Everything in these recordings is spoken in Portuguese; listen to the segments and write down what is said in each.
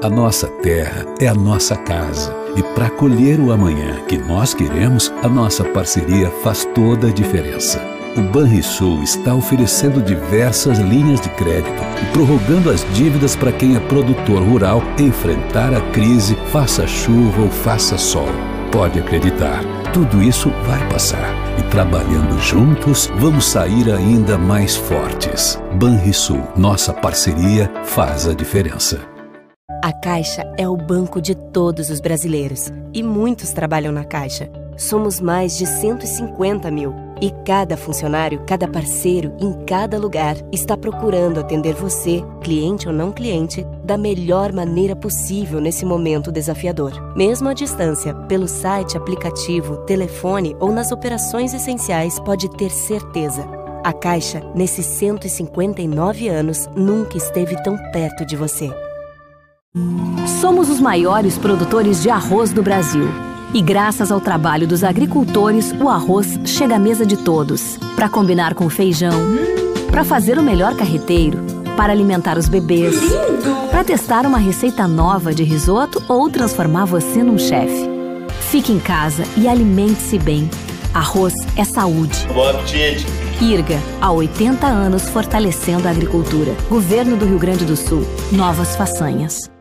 A nossa terra é a nossa casa. E para colher o amanhã que nós queremos, a nossa parceria faz toda a diferença. O Banrisul está oferecendo diversas linhas de crédito e prorrogando as dívidas para quem é produtor rural enfrentar a crise, faça chuva ou faça sol. Pode acreditar, tudo isso vai passar. E trabalhando juntos, vamos sair ainda mais fortes. Banrisul, nossa parceria faz a diferença. A Caixa é o banco de todos os brasileiros e muitos trabalham na Caixa. Somos mais de 150 mil e cada funcionário, cada parceiro, em cada lugar está procurando atender você, cliente ou não cliente, da melhor maneira possível nesse momento desafiador. Mesmo à distância, pelo site, aplicativo, telefone ou nas operações essenciais, pode ter certeza. A Caixa, nesses 159 anos, nunca esteve tão perto de você. Somos os maiores produtores de arroz do Brasil. E graças ao trabalho dos agricultores, o arroz chega à mesa de todos. Para combinar com feijão, para fazer o melhor carreteiro, para alimentar os bebês, para testar uma receita nova de risoto ou transformar você num chefe. Fique em casa e alimente-se bem. Arroz é saúde. Bom apetite! IRGA, há 80 anos fortalecendo a agricultura. Governo do Rio Grande do Sul. Novas façanhas.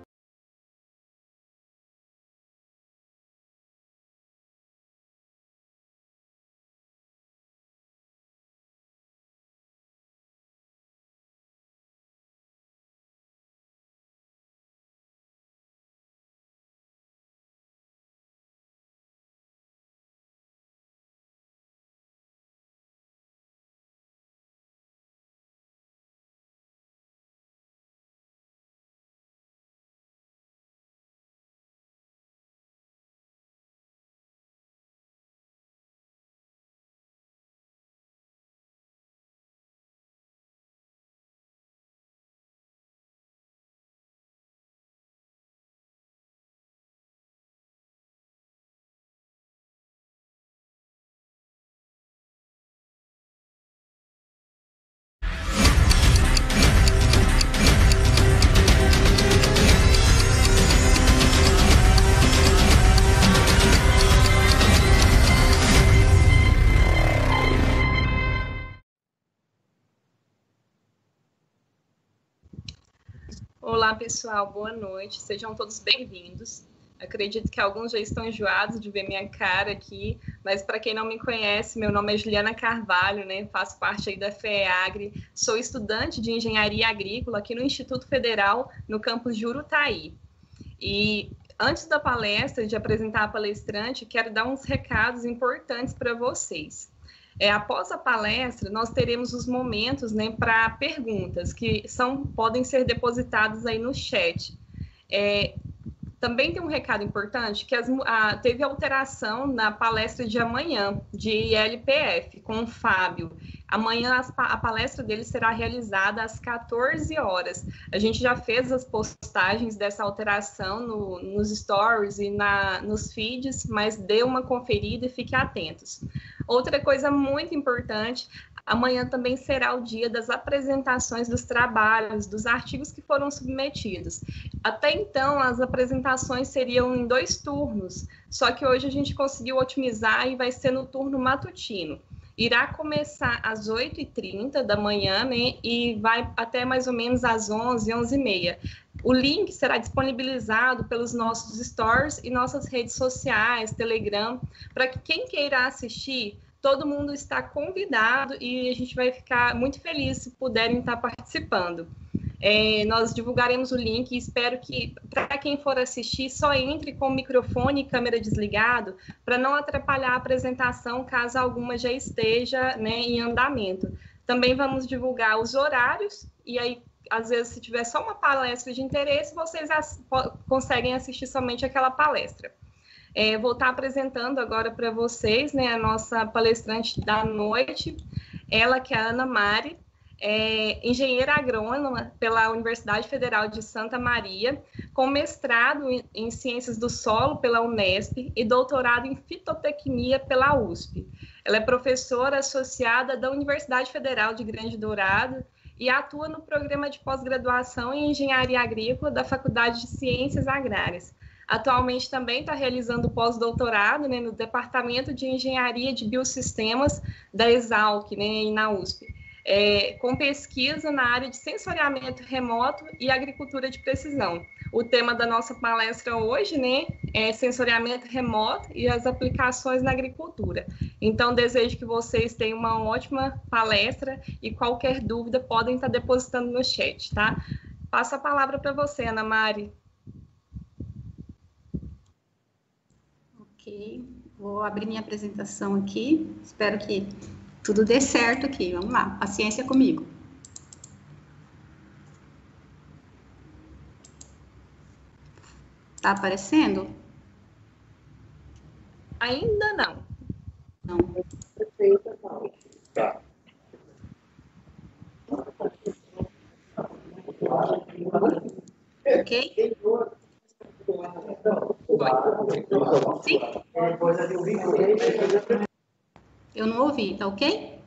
Olá pessoal, boa noite, sejam todos bem-vindos. Acredito que alguns já estão enjoados de ver minha cara aqui, mas para quem não me conhece, meu nome é Juliana Carvalho, né? Faço parte aí da FEAGRE, sou estudante de Engenharia Agrícola aqui no Instituto Federal, no campus de Urutaí. E antes da palestra, de apresentar a palestrante, quero dar uns recados importantes para vocês. Após a palestra, nós teremos os momentos, né, para perguntas, que podem ser depositadas aí no chat. Também tem um recado importante, que teve alteração na palestra de amanhã, de ILPF, com o Fábio. Amanhã a palestra dele será realizada às 14 horas. A gente já fez as postagens dessa alteração nos stories e nos feeds, mas dê uma conferida e fiquem atentos. Outra coisa muito importante, amanhã também será o dia das apresentações dos trabalhos, dos artigos que foram submetidos. Até então, as apresentações seriam em 2 turnos, só que hoje a gente conseguiu otimizar e vai ser no turno matutino. Irá começar às 8h30 da manhã, né, e vai até mais ou menos às 11, 11h30. O link será disponibilizado pelos nossos stories e nossas redes sociais, Telegram, para que quem queira assistir, todo mundo está convidado e a gente vai ficar muito feliz se puderem estar participando. Nós divulgaremos o link e espero que, para quem for assistir, só entre com o microfone e câmera desligado, para não atrapalhar a apresentação, caso alguma já esteja, né, em andamento. Também vamos divulgar os horários, e aí, às vezes, se tiver só uma palestra de interesse, vocês conseguem assistir somente aquela palestra. Vou estar apresentando agora para vocês, né, a nossa palestrante da noite, ela que é a Ana Mari, engenheira agrônoma pela Universidade Federal de Santa Maria, com mestrado em Ciências do Solo pela Unesp e doutorado em Fitotecnia pela USP. Ela é professora associada da Universidade Federal de Grande Dourado e atua no programa de pós-graduação em Engenharia Agrícola da Faculdade de Ciências Agrárias. Atualmente também está realizando pós-doutorado, né, no Departamento de Engenharia de Biosistemas da Exalc, né, na USP, com pesquisa na área de sensoriamento remoto e agricultura de precisão. O tema da nossa palestra hoje, né, é sensoriamento remoto e as aplicações na agricultura. Então, desejo que vocês tenham uma ótima palestra e qualquer dúvida podem estar depositando no chat, tá? Passo a palavra para você, Ana Mari. Ok, vou abrir minha apresentação aqui, espero que tudo dê certo aqui, vamos lá, paciência comigo. Tá aparecendo? Ainda não. Não. Tá. Ok? Sim? Eu não ouvi, tá ok?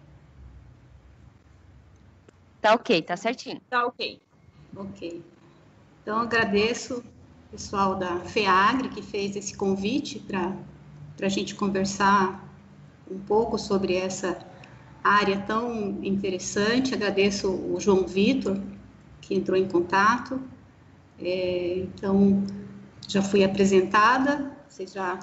Tá ok, tá certinho. Tá ok. Ok. Então, agradeço o pessoal da FEAGRE que fez esse convite para a gente conversar um pouco sobre essa área tão interessante. Agradeço o João Vitor, que entrou em contato. Então, já fui apresentada, vocês já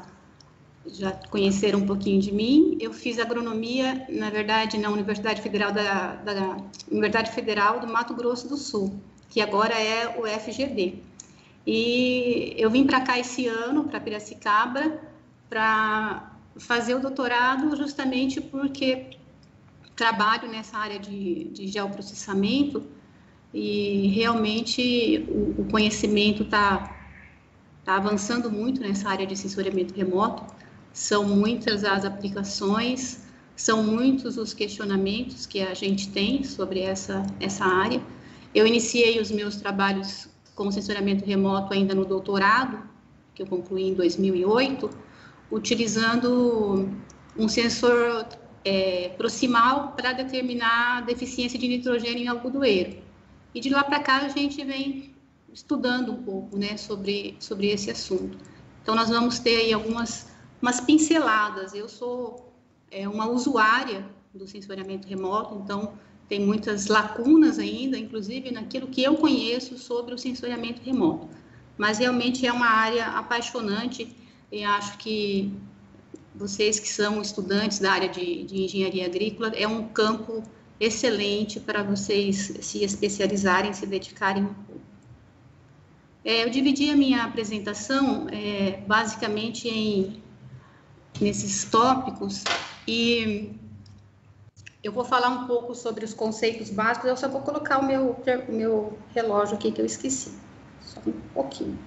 conheceram um pouquinho de mim. Eu fiz agronomia, na verdade, na Universidade Federal da Universidade Federal do Mato Grosso do Sul, que agora é o FGD. E eu vim para cá esse ano, para Piracicaba, para fazer o doutorado justamente porque trabalho nessa área de geoprocessamento e realmente o conhecimento está avançando muito nessa área de sensoriamento remoto. São muitas as aplicações, são muitos os questionamentos que a gente tem sobre essa área. Eu iniciei os meus trabalhos com sensoriamento remoto ainda no doutorado, que eu concluí em 2008, utilizando um sensor proximal para determinar a deficiência de nitrogênio em algodoeiro. E de lá para cá a gente vem estudando um pouco, né, sobre esse assunto. Então, nós vamos ter aí umas pinceladas. Eu sou uma usuária do sensoriamento remoto, então tem muitas lacunas ainda, inclusive naquilo que eu conheço sobre o sensoriamento remoto. Mas realmente é uma área apaixonante e acho que vocês que são estudantes da área de engenharia agrícola, é um campo excelente para vocês se especializarem, se dedicarem um pouco. Eu dividi a minha apresentação basicamente nesses tópicos e eu vou falar um pouco sobre os conceitos básicos. Eu só vou colocar o meu relógio aqui que eu esqueci, só um pouquinho.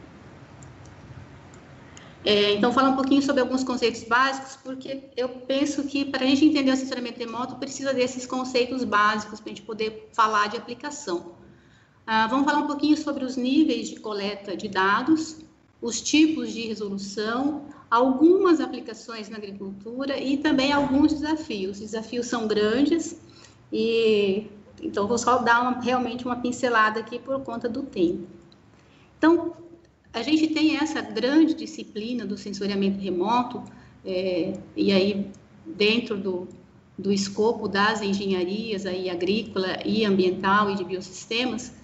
Então, falar um pouquinho sobre alguns conceitos básicos, porque eu penso que para a gente entender o sensoriamento remoto, precisa desses conceitos básicos para a gente poder falar de aplicação. Vamos falar um pouquinho sobre os níveis de coleta de dados, os tipos de resolução, algumas aplicações na agricultura e também alguns desafios. Os desafios são grandes e então vou só dar realmente uma pincelada aqui por conta do tempo. Então, a gente tem essa grande disciplina do sensoriamento remoto e aí dentro do escopo das engenharias aí, agrícola e ambiental e de biosistemas,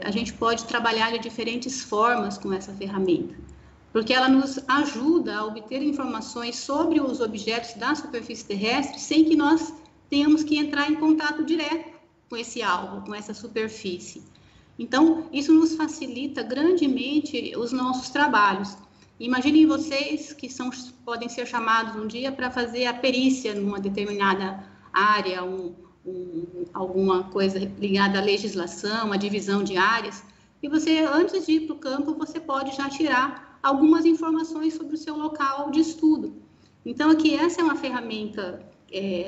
a gente pode trabalhar de diferentes formas com essa ferramenta, porque ela nos ajuda a obter informações sobre os objetos da superfície terrestre sem que nós tenhamos que entrar em contato direto com esse alvo, com essa superfície. Então, isso nos facilita grandemente os nossos trabalhos. Imaginem vocês que podem ser chamados um dia para fazer a perícia numa determinada área, alguma coisa ligada à legislação, à divisão de áreas, e você, antes de ir para o campo, você pode já tirar algumas informações sobre o seu local de estudo. Então, aqui, essa é uma ferramenta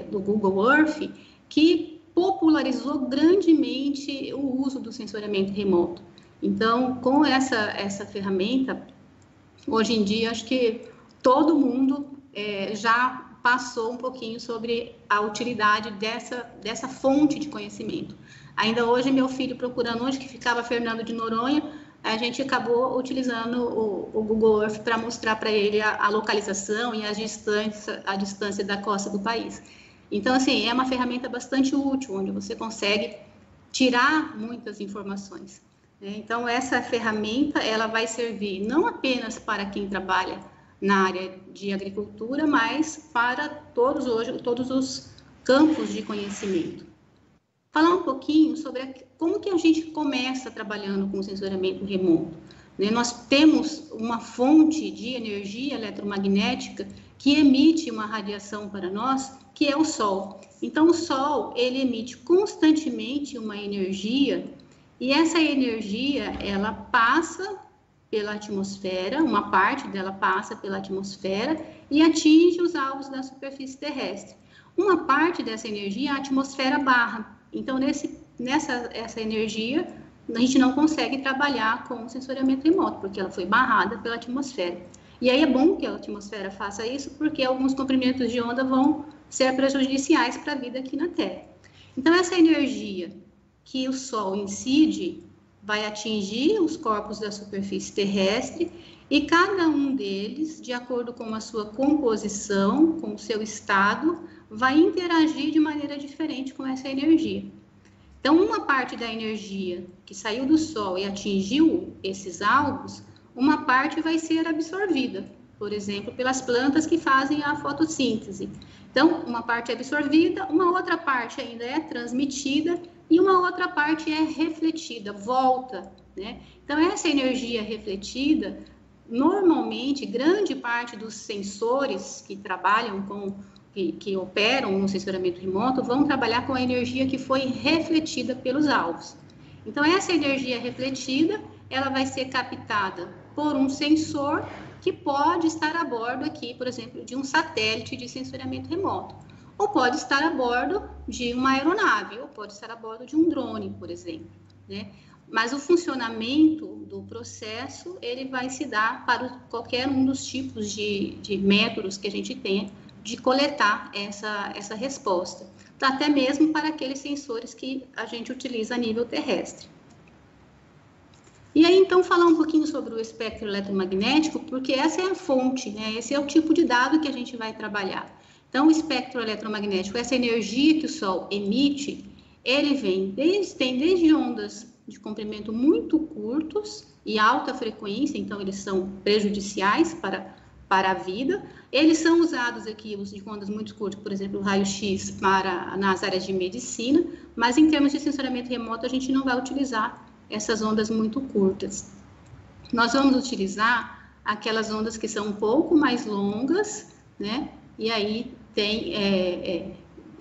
do Google Earth que popularizou grandemente o uso do sensoriamento remoto. Então, com essa ferramenta, hoje em dia, acho que todo mundo já passou um pouquinho sobre a utilidade dessa fonte de conhecimento. Ainda hoje, meu filho procurando onde que ficava Fernando de Noronha, a gente acabou utilizando o Google Earth para mostrar para ele a localização e a distância da costa do país. Então, assim, é uma ferramenta bastante útil, onde você consegue tirar muitas informações. Então, essa ferramenta, ela vai servir não apenas para quem trabalha na área de agricultura, mas para todos os campos de conhecimento. Falar um pouquinho sobre como que a gente começa trabalhando com sensoriamento remoto. Nós temos uma fonte de energia eletromagnética que emite uma radiação para nós, que é o Sol. Então, o Sol, ele emite constantemente uma energia, e essa energia, ela passa pela atmosfera, uma parte dela passa pela atmosfera e atinge os alvos da superfície terrestre. Uma parte dessa energia a atmosfera barra. Então, essa energia, a gente não consegue trabalhar com o sensoriamento remoto, porque ela foi barrada pela atmosfera. E aí é bom que a atmosfera faça isso, porque alguns comprimentos de onda vão ser prejudiciais para a vida aqui na Terra. Então, essa energia que o Sol incide vai atingir os corpos da superfície terrestre e cada um deles, de acordo com a sua composição, com o seu estado, vai interagir de maneira diferente com essa energia. Então, uma parte da energia que saiu do Sol e atingiu esses alvos, uma parte vai ser absorvida, por exemplo, pelas plantas que fazem a fotossíntese. Então, uma parte é absorvida, uma outra parte ainda é transmitida e uma outra parte é refletida, volta, né? Então, essa energia refletida, normalmente, grande parte dos sensores que trabalham que operam no sensoriamento remoto, vão trabalhar com a energia que foi refletida pelos alvos. Então, essa energia refletida, ela vai ser captada por um sensor que pode estar a bordo aqui, por exemplo, de um satélite de sensoriamento remoto. Ou pode estar a bordo de uma aeronave, ou pode estar a bordo de um drone, por exemplo, né? Mas o funcionamento do processo, ele vai se dar para qualquer um dos tipos de métodos que a gente tenha de coletar essa resposta, até mesmo para aqueles sensores que a gente utiliza a nível terrestre. E aí, então, falar um pouquinho sobre o espectro eletromagnético, porque essa é a fonte, né? Esse é o tipo de dado que a gente vai trabalhar. Então, o espectro eletromagnético, essa energia que o Sol emite, ele tem desde ondas de comprimento muito curtos e alta frequência, então eles são prejudiciais para a vida. Eles são usados aqui, os de ondas muito curtas, por exemplo, o raio-x nas áreas de medicina, mas em termos de sensoriamento remoto, a gente não vai utilizar essas ondas muito curtas. Nós vamos utilizar aquelas ondas que são um pouco mais longas, né? E aí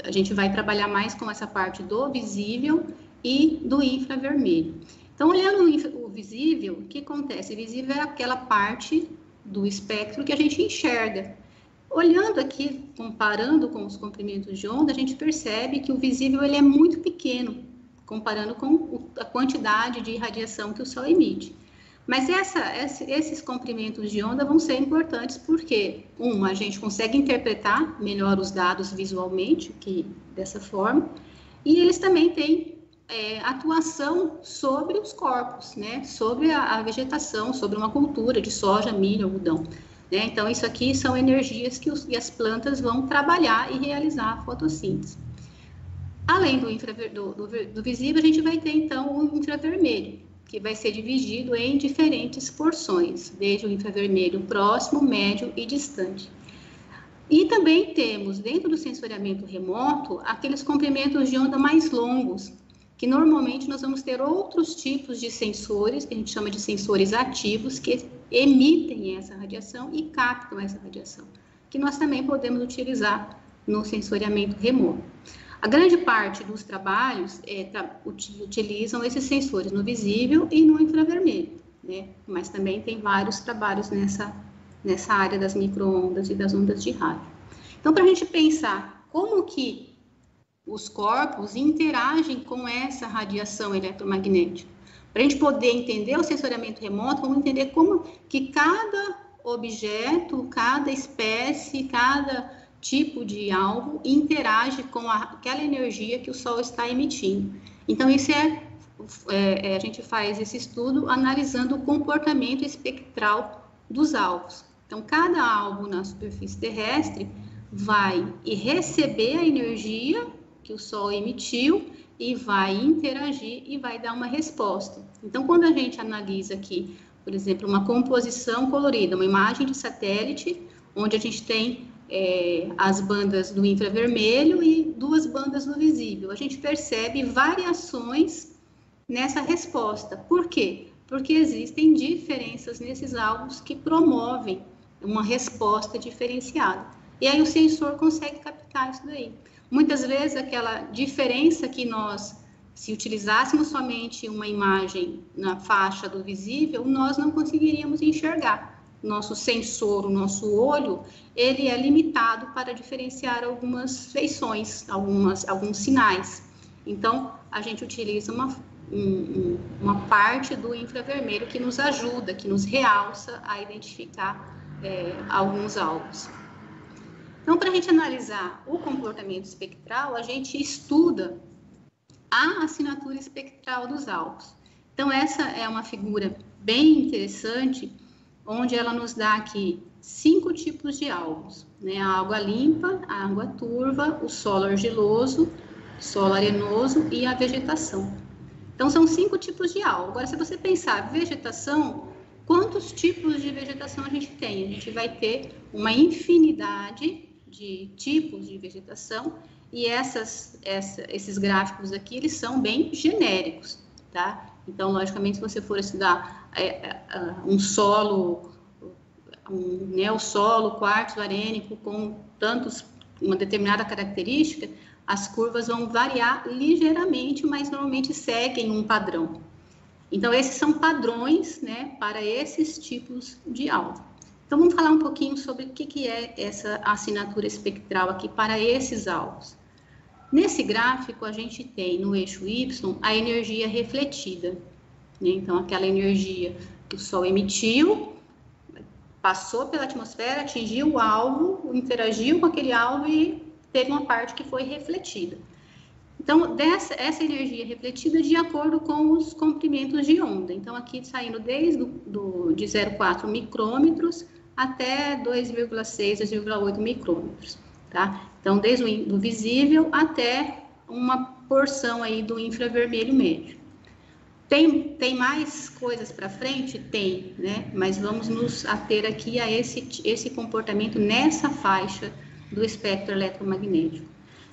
a gente vai trabalhar mais com essa parte do visível e do infravermelho. Então, olhando o visível, o que acontece? O visível é aquela parte do espectro que a gente enxerga. Olhando aqui, comparando com os comprimentos de onda, a gente percebe que o visível ele é muito pequeno, comparando com a quantidade de radiação que o Sol emite. Mas esses comprimentos de onda vão ser importantes porque, a gente consegue interpretar melhor os dados visualmente, dessa forma, e eles também têm atuação sobre os corpos, né? Sobre a vegetação, sobre uma cultura de soja, milho, algodão. Né? Então, isso aqui são energias que as plantas vão trabalhar e realizar a fotossíntese. Além do visível, a gente vai ter, então, o infravermelho, que vai ser dividido em diferentes porções, desde o infravermelho próximo, médio e distante. E também temos, dentro do sensoriamento remoto, aqueles comprimentos de onda mais longos, que normalmente nós vamos ter outros tipos de sensores, que a gente chama de sensores ativos, que emitem essa radiação e captam essa radiação, que nós também podemos utilizar no sensoriamento remoto. A grande parte dos trabalhos utilizam esses sensores no visível e no infravermelho, né? Mas também tem vários trabalhos nessa área das micro-ondas e das ondas de rádio. Então, para a gente pensar como que os corpos interagem com essa radiação eletromagnética, para a gente poder entender o sensoriamento remoto, vamos entender como que cada objeto, cada espécie, cada tipo de alvo interage com aquela energia que o Sol está emitindo. Então, isso a gente faz esse estudo analisando o comportamento espectral dos alvos. Então, cada alvo na superfície terrestre vai receber a energia que o Sol emitiu e vai interagir e vai dar uma resposta. Então, quando a gente analisa aqui, por exemplo, uma composição colorida, uma imagem de satélite, onde a gente tem as bandas do infravermelho e 2 bandas do visível, a gente percebe variações nessa resposta. Por quê? Porque existem diferenças nesses alvos que promovem uma resposta diferenciada. E aí o sensor consegue captar isso daí. Muitas vezes aquela diferença que nós, se utilizássemos somente uma imagem na faixa do visível, nós não conseguiríamos enxergar. Nosso sensor, o nosso olho, ele é limitado para diferenciar algumas feições, alguns sinais. Então, a gente utiliza uma parte do infravermelho que nos ajuda, que nos realça a identificar alguns alvos. Então, para a gente analisar o comportamento espectral, a gente estuda a assinatura espectral dos alvos. Então, essa é uma figura bem interessante, onde ela nos dá aqui 5 tipos de alvos, né? A água limpa, a água turva, o solo argiloso, solo arenoso e a vegetação. Então, são 5 tipos de alvo. Agora, se você pensar vegetação, quantos tipos de vegetação a gente tem? A gente vai ter uma infinidade de tipos de vegetação e esses gráficos aqui, eles são bem genéricos, tá? Então, logicamente, se você for estudar um solo, o solo quartzo arênico com uma determinada característica, as curvas vão variar ligeiramente, mas normalmente seguem um padrão. Então, esses são padrões, né, para esses tipos de alvo. Então, vamos falar um pouquinho sobre o que é essa assinatura espectral aqui para esses alvos. Nesse gráfico, a gente tem no eixo Y a energia refletida, né? Então, aquela energia que o Sol emitiu, passou pela atmosfera, atingiu o alvo, interagiu com aquele alvo e teve uma parte que foi refletida. Então, essa energia refletida de acordo com os comprimentos de onda. Então, aqui saindo desde de 0,4 micrômetros até 2,6, 2,8 micrômetros, tá? Então, desde o visível até uma porção aí do infravermelho médio. Tem mais coisas para frente? Tem, né? Mas vamos nos ater aqui a esse comportamento nessa faixa do espectro eletromagnético.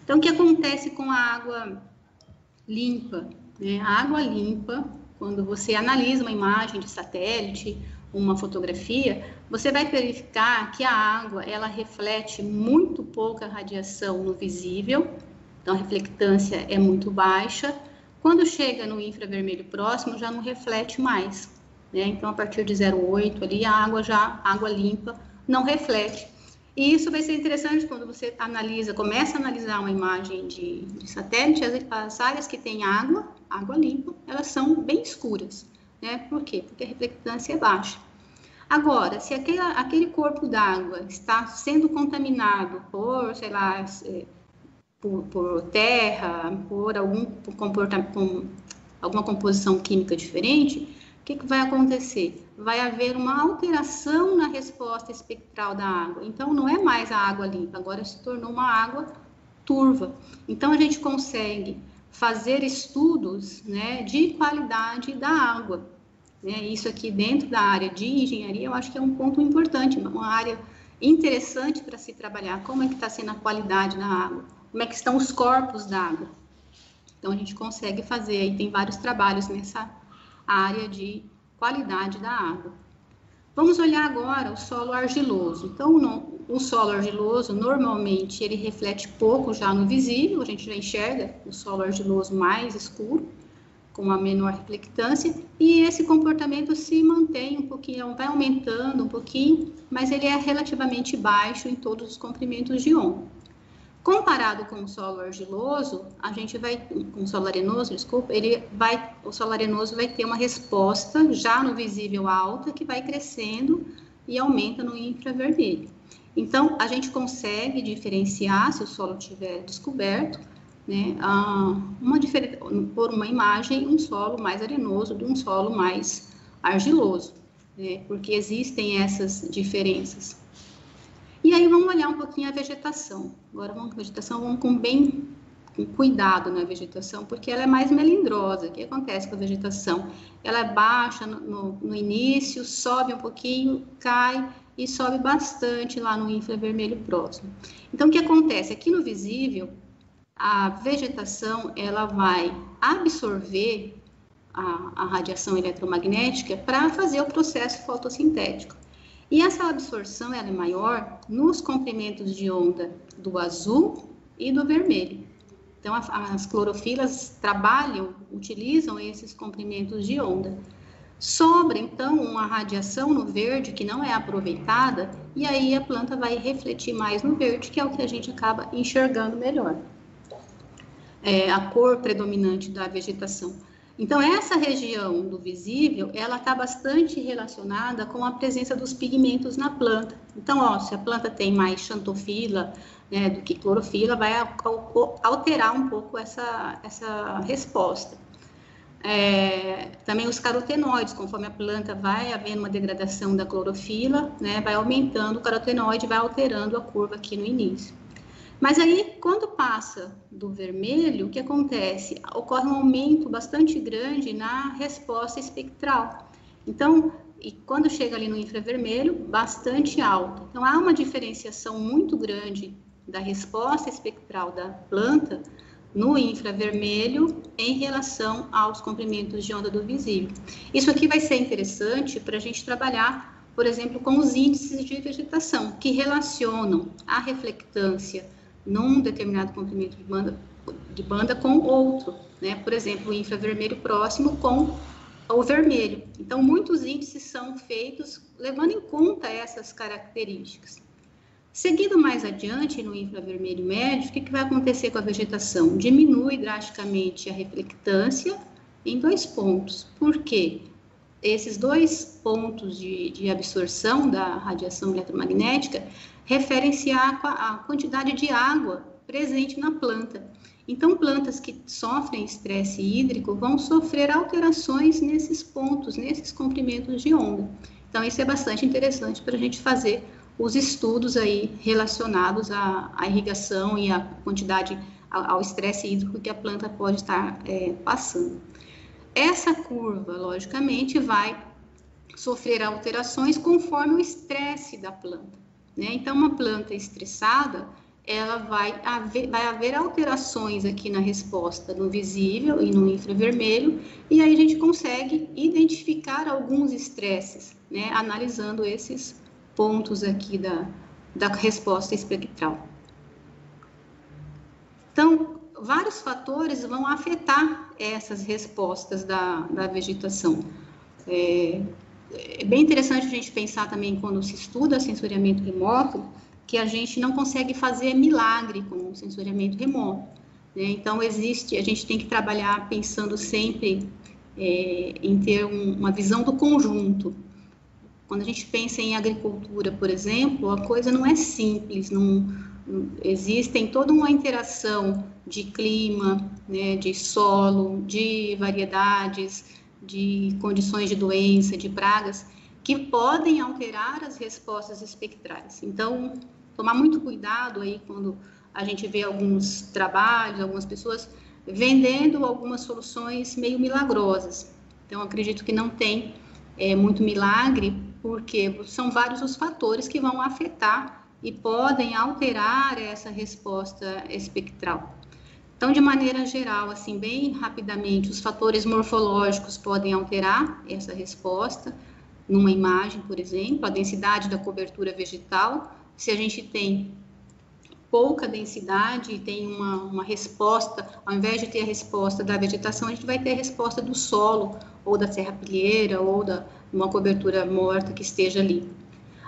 Então, o que acontece com a água limpa, né? A água limpa, quando você analisa uma imagem de satélite, uma fotografia, você vai verificar que a água, ela reflete muito pouca radiação no visível, então a reflectância é muito baixa. Quando chega no infravermelho próximo, já não reflete mais, né? Então, a partir de 0,8 ali, a água limpa não reflete. E isso vai ser interessante quando você começa a analisar uma imagem de satélite, as áreas que têm água limpa, elas são bem escuras, né? Por quê? Porque a reflectância é baixa. Agora, se aquele corpo d'água está sendo contaminado por, sei lá, por terra, por alguma composição química diferente, o que vai acontecer? Vai haver uma alteração na resposta espectral da água. Então, não é mais a água limpa, agora se tornou uma água turva. Então, a gente consegue fazer estudos, né, de qualidade da água, né? Isso aqui dentro da área de engenharia, eu acho que é um ponto importante, uma área interessante para se trabalhar. Como é que está sendo a qualidade da água? Como é que estão os corpos d'água? Então, a gente consegue fazer, aí tem vários trabalhos nessa área de qualidade da água. Vamos olhar agora o solo argiloso. Então, o solo argiloso, normalmente, ele reflete pouco já no visível, a gente já enxerga o solo argiloso mais escuro, com uma menor reflectância, e esse comportamento se mantém um pouquinho, vai aumentando um pouquinho, mas ele é relativamente baixo em todos os comprimentos de onda. Comparado com o solo argiloso, com o solo arenoso, desculpa, o solo arenoso vai ter uma resposta já no visível alta, que vai crescendo e aumenta no infravermelho. Então, a gente diferenciar, se o solo estiver descoberto, né, por uma imagem, um solo mais arenoso de um solo mais argiloso, né, porque existem essas diferenças. E aí vamos olhar um pouquinho a vegetação. Agora vamos com cuidado na vegetação, porque ela é mais melindrosa. O que acontece com a vegetação? Ela é baixa no início, sobe um pouquinho, cai e sobe bastante lá no infravermelho próximo. Então, o que acontece? Aqui no visível, a vegetação ela vai absorver a radiação eletromagnética para fazer o processo fotossintético. E essa absorção ela é maior nos comprimentos de onda do azul e do vermelho. Então, as clorofilas utilizam esses comprimentos de onda. Sobra, então, uma radiação no verde que não é aproveitada, e aí a planta vai refletir mais no verde, que é o que a gente acaba enxergando melhor. A cor predominante da vegetação. Então, essa região do visível, ela está bastante relacionada com a presença dos pigmentos na planta. Então, se a planta tem mais xantofila, né, do que clorofila, vai alterar um pouco essa resposta. Também os carotenoides, conforme a planta vai havendo uma degradação da clorofila, né, vai aumentando o carotenoide, vai alterando a curva aqui no início. Mas aí, quando passa do vermelho, o que acontece? Ocorre um aumento bastante grande na resposta espectral. Então, e quando chega ali no infravermelho, bastante alta. Então, há uma diferenciação muito grande da resposta espectral da planta no infravermelho em relação aos comprimentos de onda do visível. Isso aqui vai ser interessante para a gente trabalhar, por exemplo, com os índices de vegetação, que relacionam a reflectância num determinado comprimento de banda com outro, né? Por exemplo, o infravermelho próximo com o vermelho. Então, muitos índices são feitos levando em conta essas características. Seguindo mais adiante, no infravermelho médio, o que vai acontecer com a vegetação? Diminui drasticamente a reflectância em 2 pontos. Por quê? Esses 2 pontos de absorção da radiação eletromagnética referem-se à quantidade de água presente na planta. Então, plantas que sofrem estresse hídrico vão sofrer alterações nesses pontos, nesses comprimentos de onda. Então, isso é bastante interessante para a gente fazer os estudos aí relacionados à irrigação e à quantidade, ao estresse hídrico que a planta pode estar passando. Essa curva, logicamente, vai sofrer alterações conforme o estresse da planta, né? Então, uma planta estressada, ela vai haver alterações aqui na resposta no visível e no infravermelho, e aí a gente consegue identificar alguns estresses, né? Analisando esses pontos aqui da resposta espectral. Então, vários fatores vão afetar essas respostas da vegetação. É bem interessante a gente pensar também, quando se estuda sensoriamento remoto, que a gente não consegue fazer milagre com o sensoriamento remoto, né? Então, a gente tem que trabalhar pensando sempre em ter uma visão do conjunto. Quando a gente pensa em agricultura, por exemplo, a coisa não é simples, existem toda uma interação de clima, né, de solo, de variedades, de condições de doença, de pragas, que podem alterar as respostas espectrais. Então, tomar muito cuidado aí quando a gente vê alguns trabalhos, algumas pessoas vendendo algumas soluções meio milagrosas. Então, acredito que não tem muito milagre, porque são vários os fatores que vão afetar e podem alterar essa resposta espectral. Então, de maneira geral, assim, bem rapidamente, os fatores morfológicos podem alterar essa resposta numa imagem, por exemplo, a densidade da cobertura vegetal. Se a gente tem pouca densidade e tem uma resposta, ao invés de ter a resposta da vegetação, a gente vai ter a resposta do solo, ou da serrapilheira, ou de uma cobertura morta que esteja ali.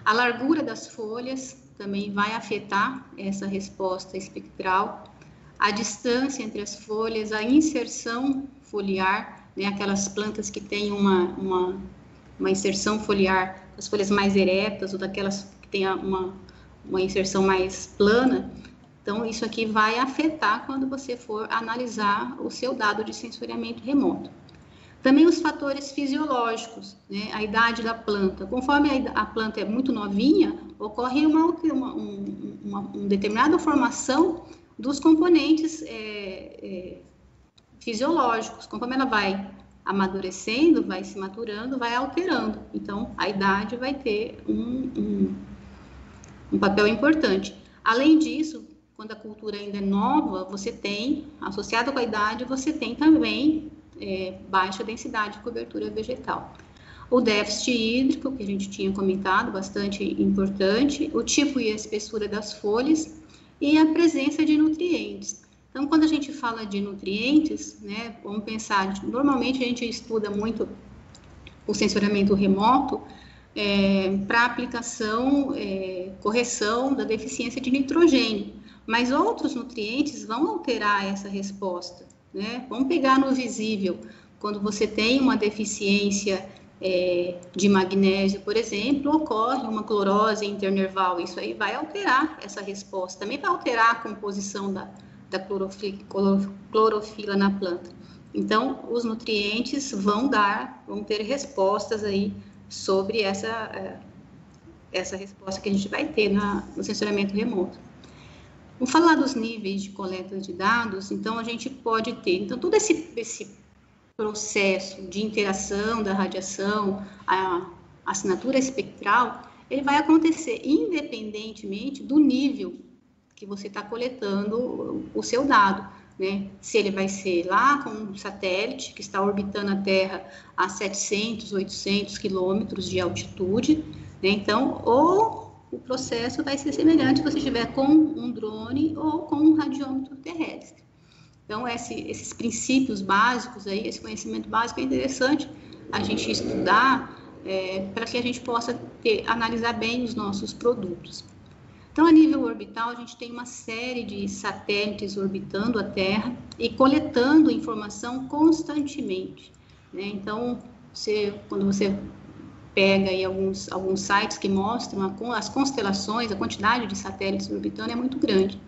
A largura das folhas também vai afetar essa resposta espectral. A distância entre as folhas, a inserção foliar, né, aquelas plantas que têm uma inserção foliar, as folhas mais eretas, ou daquelas que têm uma inserção mais plana. Então, isso aqui vai afetar quando você for analisar o seu dado de sensoriamento remoto. Também os fatores fisiológicos, né? A idade da planta. Conforme a planta é muito novinha, ocorre uma determinada formação dos componentes fisiológicos. Conforme ela vai amadurecendo, vai se maturando, vai alterando. Então, a idade vai ter um papel importante. Além disso, quando a cultura ainda é nova, você tem, associado com a idade, você tem também baixa densidade de cobertura vegetal. O déficit hídrico, que a gente tinha comentado, bastante importante, o tipo e a espessura das folhas e a presença de nutrientes. Então, quando a gente fala de nutrientes, né, vamos pensar, normalmente a gente estuda muito o sensoriamento remoto para aplicação, correção da deficiência de nitrogênio, mas outros nutrientes vão alterar essa resposta, né? Vamos pegar no visível, quando você tem uma deficiência de magnésio, por exemplo, ocorre uma clorose internerval, isso aí vai alterar essa resposta, também vai alterar a composição da clorofila na planta. Então, os nutrientes vão ter respostas aí sobre essa resposta que a gente vai ter no sensoriamento remoto. Vamos falar dos níveis de coleta de dados. Então, a gente pode ter, então, todo esse processo de interação da radiação, a assinatura espectral, ele vai acontecer independentemente do nível que você está coletando o seu dado, né? Se ele vai ser lá com um satélite que está orbitando a Terra a 700, 800 quilômetros de altitude, né? Então, ou o processo vai ser semelhante se você estiver com um drone ou com um radiômetro terrestre. Então, esses princípios básicos aí, esse conhecimento básico é interessante a gente estudar para que a gente possa analisar bem os nossos produtos. Então, a nível orbital, a gente tem uma série de satélites orbitando a Terra e coletando informação constantemente, né? Então, quando você pega aí alguns sites que mostram as constelações, a quantidade de satélites orbitando é muito grande.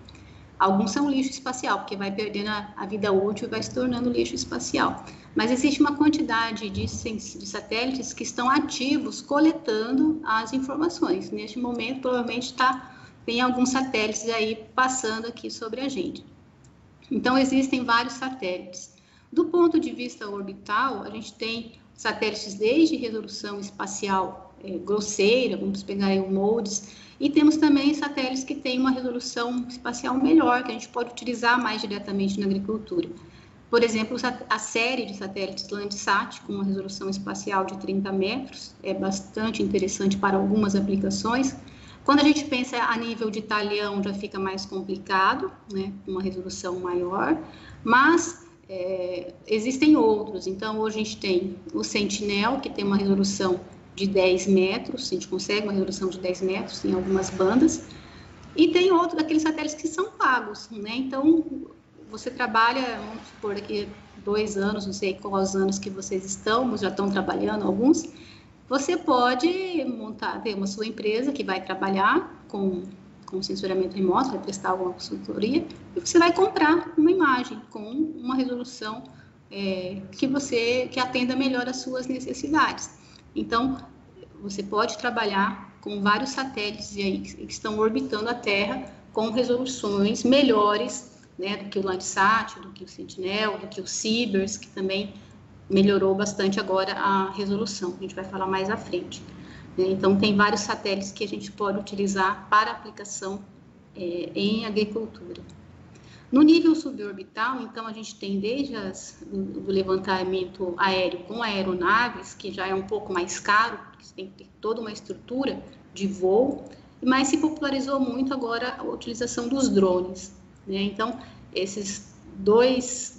Alguns são lixo espacial, porque vai perdendo a vida útil e vai se tornando lixo espacial. Mas existe uma quantidade de satélites que estão ativos coletando as informações. Neste momento, provavelmente tem alguns satélites aí passando aqui sobre a gente. Então, existem vários satélites. Do ponto de vista orbital, a gente tem satélites desde resolução espacial grosseira, vamos pegar aí o MODES, e temos também satélites que têm uma resolução espacial melhor, que a gente pode utilizar mais diretamente na agricultura. Por exemplo, a série de satélites Landsat, com uma resolução espacial de 30 metros, é bastante interessante para algumas aplicações. Quando a gente pensa a nível de talhão, já fica mais complicado, né, uma resolução maior, mas existem outros. Então, hoje a gente tem o Sentinel, que tem uma resolução de 10 metros, a gente consegue uma resolução de 10 metros em algumas bandas, e tem outro daqueles satélites que são pagos, né? Então, você trabalha, vamos supor, daqui 2 anos, não sei quais anos que vocês já estão trabalhando alguns, você pode ter uma sua empresa que vai trabalhar com sensoriamento remoto, vai prestar alguma consultoria, e você vai comprar uma imagem com uma resolução que atenda melhor às suas necessidades. Então, você pode trabalhar com vários satélites aí que estão orbitando a Terra com resoluções melhores, né, do que o Landsat, do que o Sentinel, do que o Cibers, que também melhorou bastante agora a resolução. A gente vai falar mais à frente. Então, tem vários satélites que a gente pode utilizar para aplicação em agricultura. No nível suborbital, então, a gente tem desde do levantamento aéreo com aeronaves, que já é um pouco mais caro, porque você tem que ter toda uma estrutura de voo, mas se popularizou muito agora a utilização dos drones, né? Então, esses dois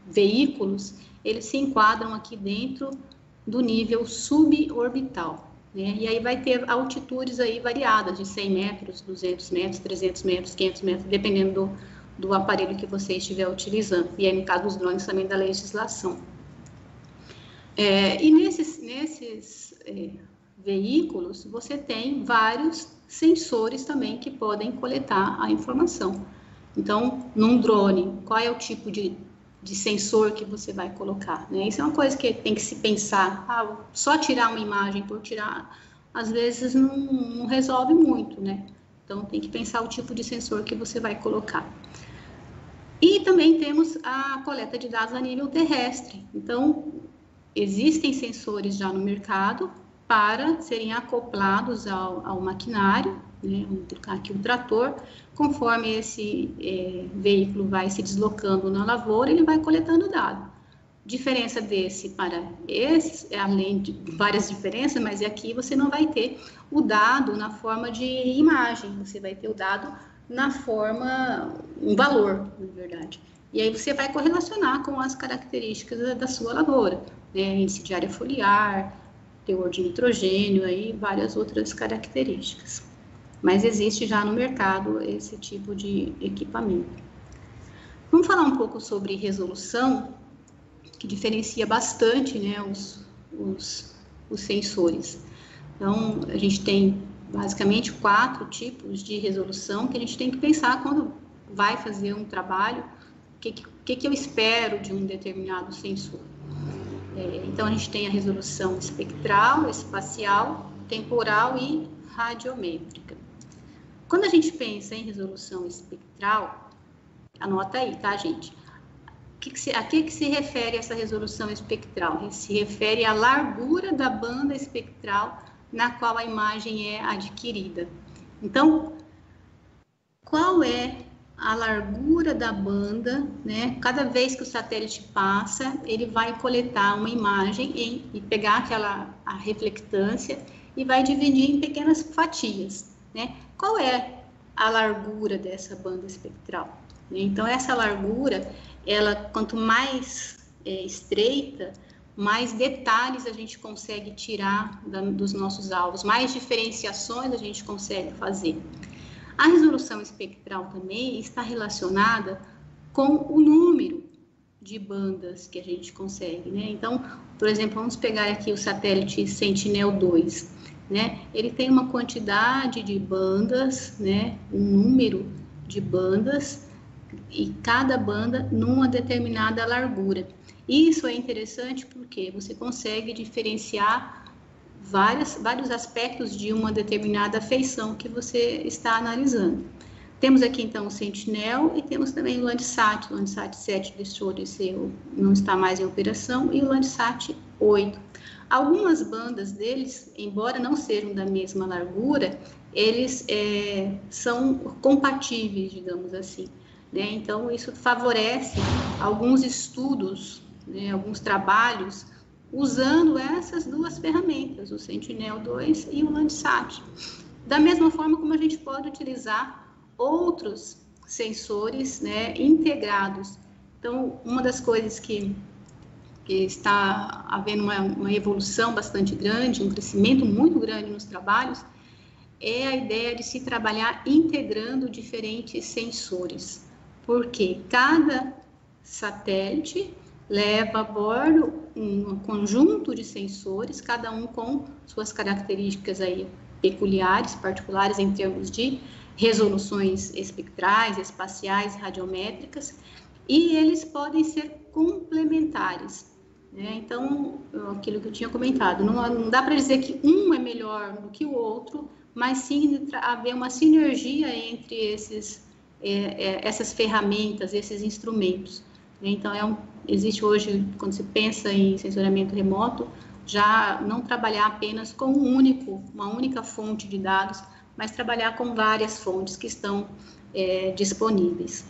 veículos, eles se enquadram aqui dentro do nível suborbital, né? E aí vai ter altitudes aí variadas, de 100 metros, 200 metros, 300 metros, 500 metros, dependendo do aparelho que você estiver utilizando. E aí, no caso dos drones, também da legislação. E nesses veículos, você tem vários sensores também que podem coletar a informação. Então, num drone, qual é o tipo de sensor que você vai colocar, né? Isso é uma coisa que tem que se pensar. Só tirar uma imagem por tirar, às vezes não resolve muito, né? Então, tem que pensar o tipo de sensor que você vai colocar. E também temos a coleta de dados a nível terrestre. Então, existem sensores já no mercado para serem acoplados ao maquinário, né? Vamos colocar aqui um trator. Conforme esse veículo vai se deslocando na lavoura, ele vai coletando dado. Diferença desse para esse, além de várias diferenças, mas aqui você não vai ter o dado na forma de imagem, você vai ter o dado na forma, um valor, na verdade. E aí você vai correlacionar com as características da sua lavoura, né? Índice de área foliar, teor de nitrogênio, aí várias outras características. Mas existe já no mercado esse tipo de equipamento. Vamos falar um pouco sobre resolução, que diferencia bastante, né, os sensores. Então, a gente tem basicamente 4 tipos de resolução que a gente tem que pensar quando vai fazer um trabalho, o que eu espero de um determinado sensor. Então, a gente tem a resolução espectral, espacial, temporal e radiométrica. Quando a gente pensa em resolução espectral, anota aí, tá, gente? A que se refere essa resolução espectral? Se refere à largura da banda espectral na qual a imagem é adquirida. Então, qual é a largura da banda, né? Cada vez que o satélite passa, ele vai coletar uma imagem e pegar a reflectância e vai dividir em pequenas fatias, né? Qual é a largura dessa banda espectral? Então, essa largura, ela, quanto mais estreita, mais detalhes a gente consegue tirar dos nossos alvos, mais diferenciações a gente consegue fazer. A resolução espectral também está relacionada com o número de bandas que a gente consegue, né? Então, por exemplo, vamos pegar aqui o satélite Sentinel-2, né? Ele tem uma quantidade de bandas, né? Um número de bandas, e cada banda numa determinada largura. Isso é interessante porque você consegue diferenciar vários aspectos de uma determinada feição que você está analisando. Temos aqui, então, o Sentinel e temos também o Landsat. O Landsat 7 deixou de ser, não está mais em operação, e o Landsat 8. Algumas bandas deles, embora não sejam da mesma largura, eles são compatíveis, digamos assim, né? Então, isso favorece alguns estudos, né, alguns trabalhos, usando essas duas ferramentas, o Sentinel-2 e o Landsat. Da mesma forma como a gente pode utilizar outros sensores, né, integrados. Então, uma das coisas que está havendo uma evolução bastante grande, um crescimento muito grande nos trabalhos, é a ideia de se trabalhar integrando diferentes sensores, porque cada satélite leva a bordo um conjunto de sensores, cada um com suas características aí peculiares, particulares em termos de resoluções espectrais, espaciais e radiométricas, e eles podem ser complementares, né? Então, aquilo que eu tinha comentado, não dá para dizer que um é melhor do que o outro, mas sim haver uma sinergia entre essas ferramentas, esses instrumentos. Então, existe hoje, quando se pensa em sensoriamento remoto, já não trabalhar apenas com uma única fonte de dados, mas trabalhar com várias fontes que estão disponíveis.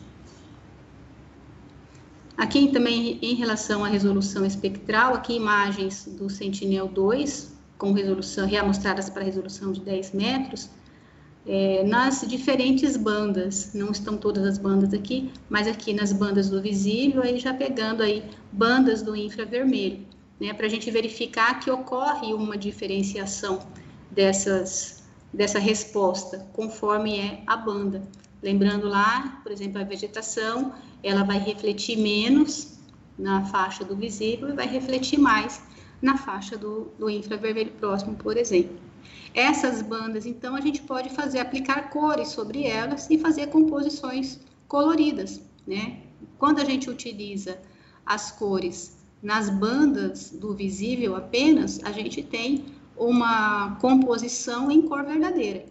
Aqui também, em relação à resolução espectral, aqui imagens do Sentinel-2, com resolução, reamostradas para resolução de 10 metros, nas diferentes bandas, não estão todas as bandas aqui, mas aqui nas bandas do visível, aí já pegando aí bandas do infravermelho, né, para a gente verificar que ocorre uma diferenciação dessa resposta, conforme é a banda. Lembrando lá, por exemplo, a vegetação, ela vai refletir menos na faixa do visível e vai refletir mais na faixa do infravermelho próximo, por exemplo. Essas bandas, então, a gente pode aplicar cores sobre elas e fazer composições coloridas, né? Quando a gente utiliza as cores nas bandas do visível apenas, a gente tem uma composição em cor verdadeira.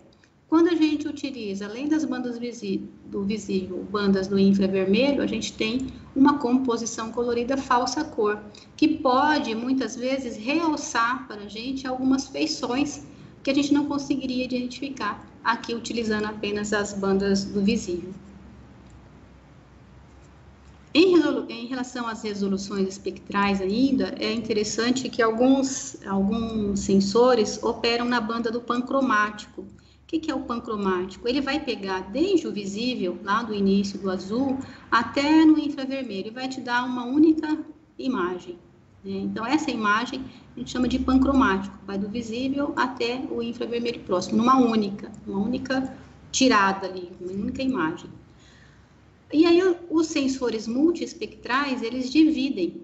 Quando a gente utiliza, além das bandas do visível, bandas do infravermelho, a gente tem uma composição colorida falsa cor, que pode, muitas vezes, realçar para a gente algumas feições que a gente não conseguiria identificar aqui, utilizando apenas as bandas do visível. Em relação às resoluções espectrais ainda, é interessante que alguns sensores operam na banda do pancromático. O que é o pancromático? Ele vai pegar desde o visível, lá do início do azul, até no infravermelho, e vai te dar uma única imagem, né? Então, essa imagem a gente chama de pancromático, vai do visível até o infravermelho próximo, numa única tirada ali, uma única imagem. E aí, os sensores multiespectrais, eles dividem.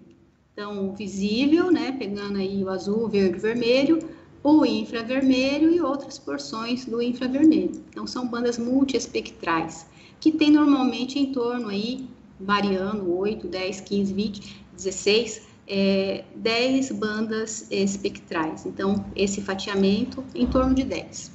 Então, o visível, né, pegando aí o azul, verde, vermelho, o infravermelho e outras porções do infravermelho. Então, são bandas multiespectrais, que tem normalmente em torno aí, variando 8, 10, 15, 20, 16, 10 bandas espectrais. Então, esse fatiamento em torno de 10.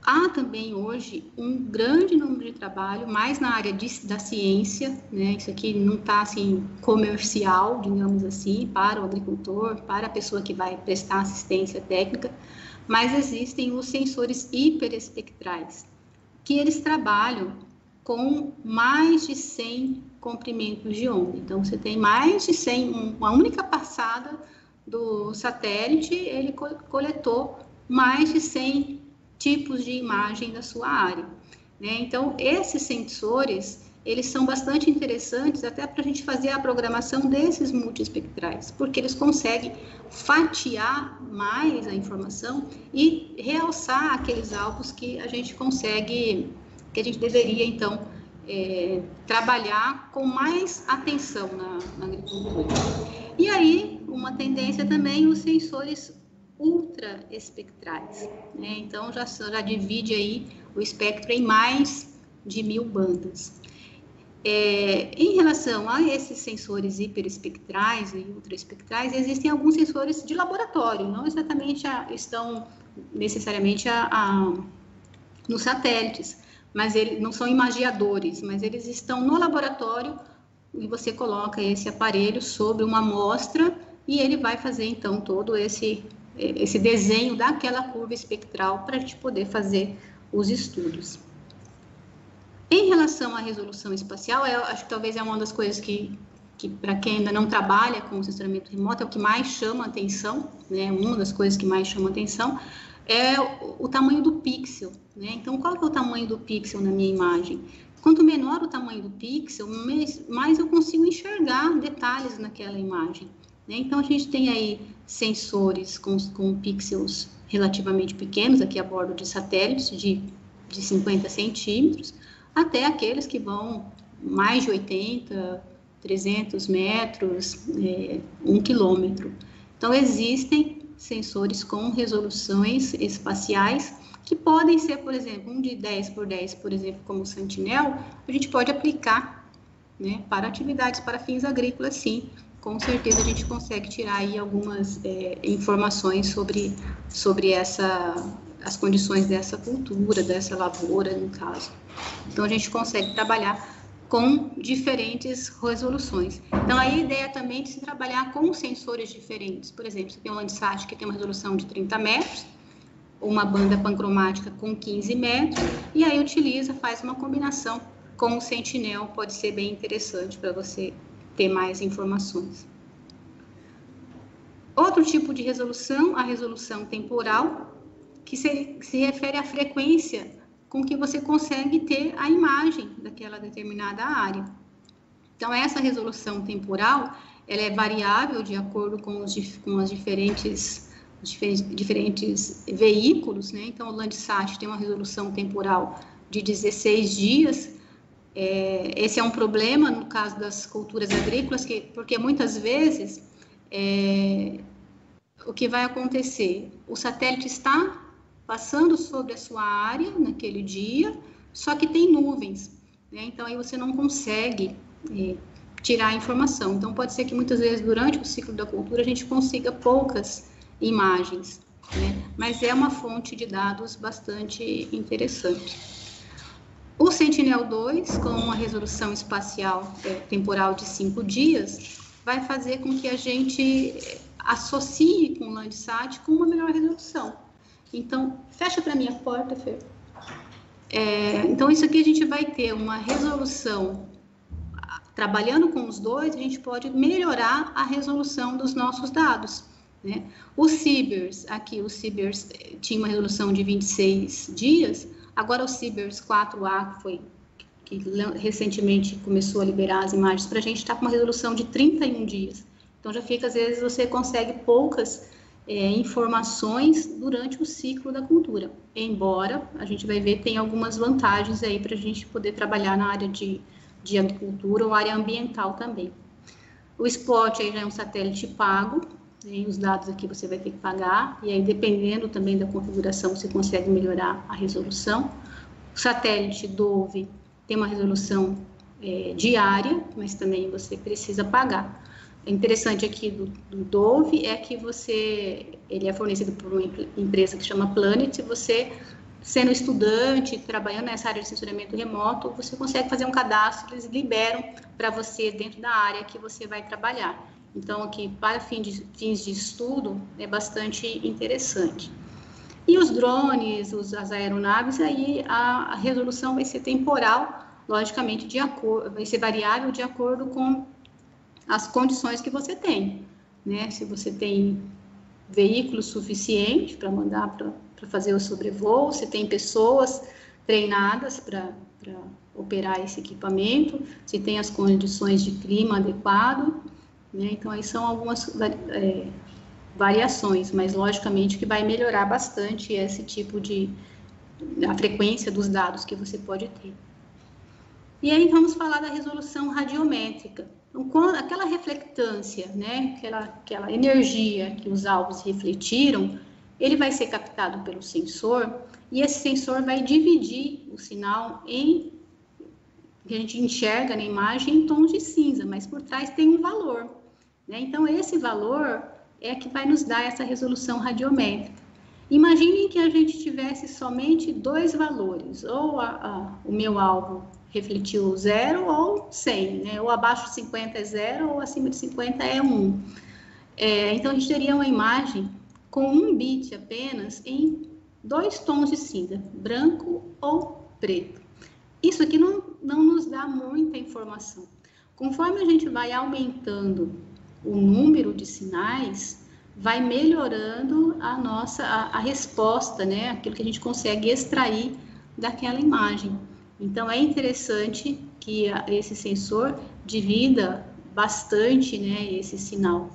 Há também hoje um grande número de trabalho, mais na área da ciência, né? Isso aqui não está assim comercial, digamos assim, para o agricultor, para a pessoa que vai prestar assistência técnica, mas existem os sensores hiperespectrais, que eles trabalham com mais de 100 comprimentos de onda. Então, você tem mais de 100, uma única passada do satélite, ele coletou mais de 100 tipos de imagem da sua área, né? Então, esses sensores, eles são bastante interessantes até para a gente fazer a programação desses multiespectrais, porque eles conseguem fatiar mais a informação e realçar aqueles alvos que a gente consegue, que a gente deveria, então, trabalhar com mais atenção na agricultura. E aí, uma tendência também, os sensores ultraespectrais, né? Então, já divide aí o espectro em mais de 1000 bandas. Em relação a esses sensores hiperespectrais e ultraespectrais, existem alguns sensores de laboratório, não exatamente estão necessariamente nos satélites, mas eles não são imagiadores, mas eles estão no laboratório e você coloca esse aparelho sobre uma amostra e ele vai fazer, então, todo esse desenho daquela curva espectral para a gente poder fazer os estudos. Em relação à resolução espacial, eu acho que talvez é uma das coisas que para quem ainda não trabalha com o sensoramento remoto, é o que mais chama atenção, né? Uma das coisas que mais chama atenção é o tamanho do pixel, né? Então, qual que é o tamanho do pixel na minha imagem? Quanto menor o tamanho do pixel, mais eu consigo enxergar detalhes naquela imagem, né? Então, a gente tem aí sensores com pixels relativamente pequenos, aqui a bordo de satélites de 50 centímetros, até aqueles que vão mais de 80, 300 metros, 1 quilômetro. Então, existem sensores com resoluções espaciais que podem ser, por exemplo, um de 10 por 10, por exemplo, como o Sentinel, a gente pode aplicar, né, para atividades, para fins agrícolas, sim. Com certeza a gente consegue tirar aí algumas informações sobre as condições dessa cultura, dessa lavoura, no caso. Então, a gente consegue trabalhar com diferentes resoluções. Então, a ideia também é de se trabalhar com sensores diferentes. Por exemplo, você tem um Landsat que tem uma resolução de 30 metros, uma banda pancromática com 15 metros, e aí faz uma combinação com o Sentinel, pode ser bem interessante para você ter mais informações. Outro tipo de resolução, a resolução temporal, que se refere à frequência com que você consegue ter a imagem daquela determinada área. Então, essa resolução temporal, ela é variável de acordo com os diferentes veículos, né? Então, o Landsat tem uma resolução temporal de 16 dias. Esse é um problema no caso das culturas agrícolas, porque muitas vezes o que vai acontecer? O satélite está passando sobre a sua área naquele dia, só que tem nuvens, né? Então aí você não consegue tirar a informação. Então pode ser que muitas vezes durante o ciclo da cultura a gente consiga poucas imagens, né? Mas é uma fonte de dados bastante interessante. O Sentinel-2, com uma resolução espacial temporal de 5 dias, vai fazer com que a gente associe com o Landsat com uma melhor resolução. Então, fecha para mim a porta, Fer. Então, isso aqui a gente vai ter uma resolução, trabalhando com os dois, a gente pode melhorar a resolução dos nossos dados, né? O CBERS, aqui o CBERS tinha uma resolução de 26 dias, agora o CBERS 4A, que recentemente começou a liberar as imagens para a gente, está com uma resolução de 31 dias. Então, já fica, às vezes, você consegue poucas informações durante o ciclo da cultura. Embora, a gente vai ver, tem algumas vantagens aí para a gente poder trabalhar na área de agricultura ou área ambiental também. O Spot aí já é um satélite pago, né? Os dados aqui você vai ter que pagar, e aí, dependendo também da configuração, você consegue melhorar a resolução. O satélite Dove tem uma resolução diária, mas também você precisa pagar. O interessante aqui do Dove é que ele é fornecido por uma empresa que chama Planet, e você, sendo estudante, trabalhando nessa área de sensoramento remoto, você consegue fazer um cadastro, eles liberam para você dentro da área que você vai trabalhar. Então, aqui, para fins de estudo, é bastante interessante. E os drones, as aeronaves, aí a resolução vai ser temporal, logicamente, vai ser variável de acordo com as condições que você tem, né? Se você tem veículo suficiente para mandar para fazer o sobrevoo, se tem pessoas treinadas para operar esse equipamento, se tem as condições de clima adequado, né? Então, aí são algumas variações, mas logicamente que vai melhorar bastante esse tipo a frequência dos dados que você pode ter. E aí vamos falar da resolução radiométrica. Então, aquela reflectância, né, aquela energia que os alvos refletiram, ele vai ser captado pelo sensor, e esse sensor vai dividir o sinal que a gente enxerga na imagem em tons de cinza, mas por trás tem um valor, né? Então, esse valor é que vai nos dar essa resolução radiométrica. Imaginem que a gente tivesse somente 2 valores, ou o meu alvo refletiu 0 ou 100, né? Ou abaixo de 50 é 0, ou acima de 50 é 1. Então, a gente teria uma imagem com 1 bit apenas em 2 tons de cinza, branco ou preto. Isso aqui não nos dá muita informação. Conforme a gente vai aumentando o número de sinais, vai melhorando a resposta, né? Aquilo que a gente consegue extrair daquela imagem. Então, é interessante que esse sensor divida bastante, né, esse sinal.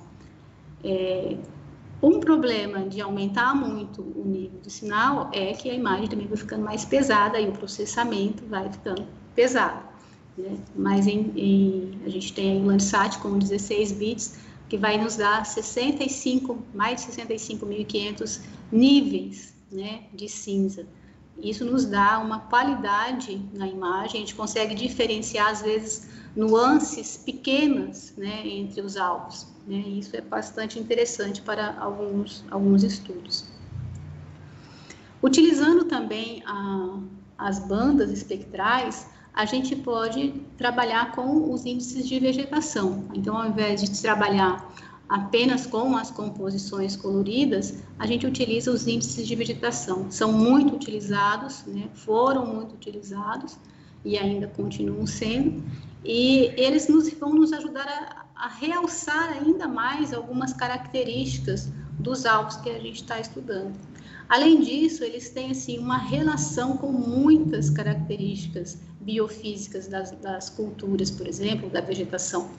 Um problema de aumentar muito o nível do sinal é que a imagem também vai ficando mais pesada e o processamento vai ficando pesado, né? Mas a gente tem aí o Landsat com 16 bits, que vai nos dar mais de 65.500 níveis, né, de cinza. Isso nos dá uma qualidade na imagem, a gente consegue diferenciar, às vezes, nuances pequenas, né, entre os alvos, né? Isso é bastante interessante para alguns estudos. Utilizando também as bandas espectrais, a gente pode trabalhar com os índices de vegetação. Então, ao invés de trabalhar apenas com as composições coloridas, a gente utiliza os índices de vegetação. São muito utilizados, né? Foram muito utilizados e ainda continuam sendo, e eles vão nos ajudar a realçar ainda mais algumas características dos alvos que a gente está estudando. Além disso, eles têm assim, uma relação com muitas características biofísicas das culturas, por exemplo, da vegetação.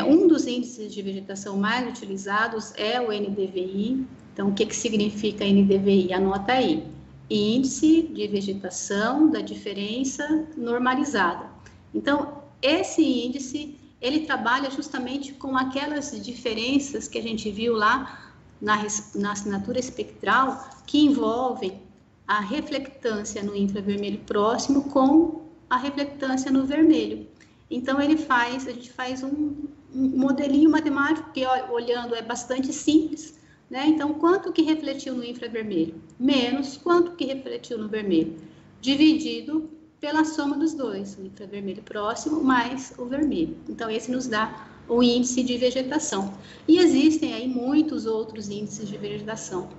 Um dos índices de vegetação mais utilizados é o NDVI. Então, o que significa NDVI? Anota aí. Índice de Vegetação da Diferença Normalizada. Então, esse índice, ele trabalha justamente com aquelas diferenças que a gente viu lá na assinatura espectral que envolvem a reflectância no infravermelho próximo com a reflectância no vermelho. Então, a gente faz um modelinho matemático que, olhando, é bastante simples, né? Então, quanto que refletiu no infravermelho? Menos quanto que refletiu no vermelho, dividido pela soma dos dois, o infravermelho próximo mais o vermelho. Então, esse nos dá o índice de vegetação. E existem aí muitos outros índices de vegetação.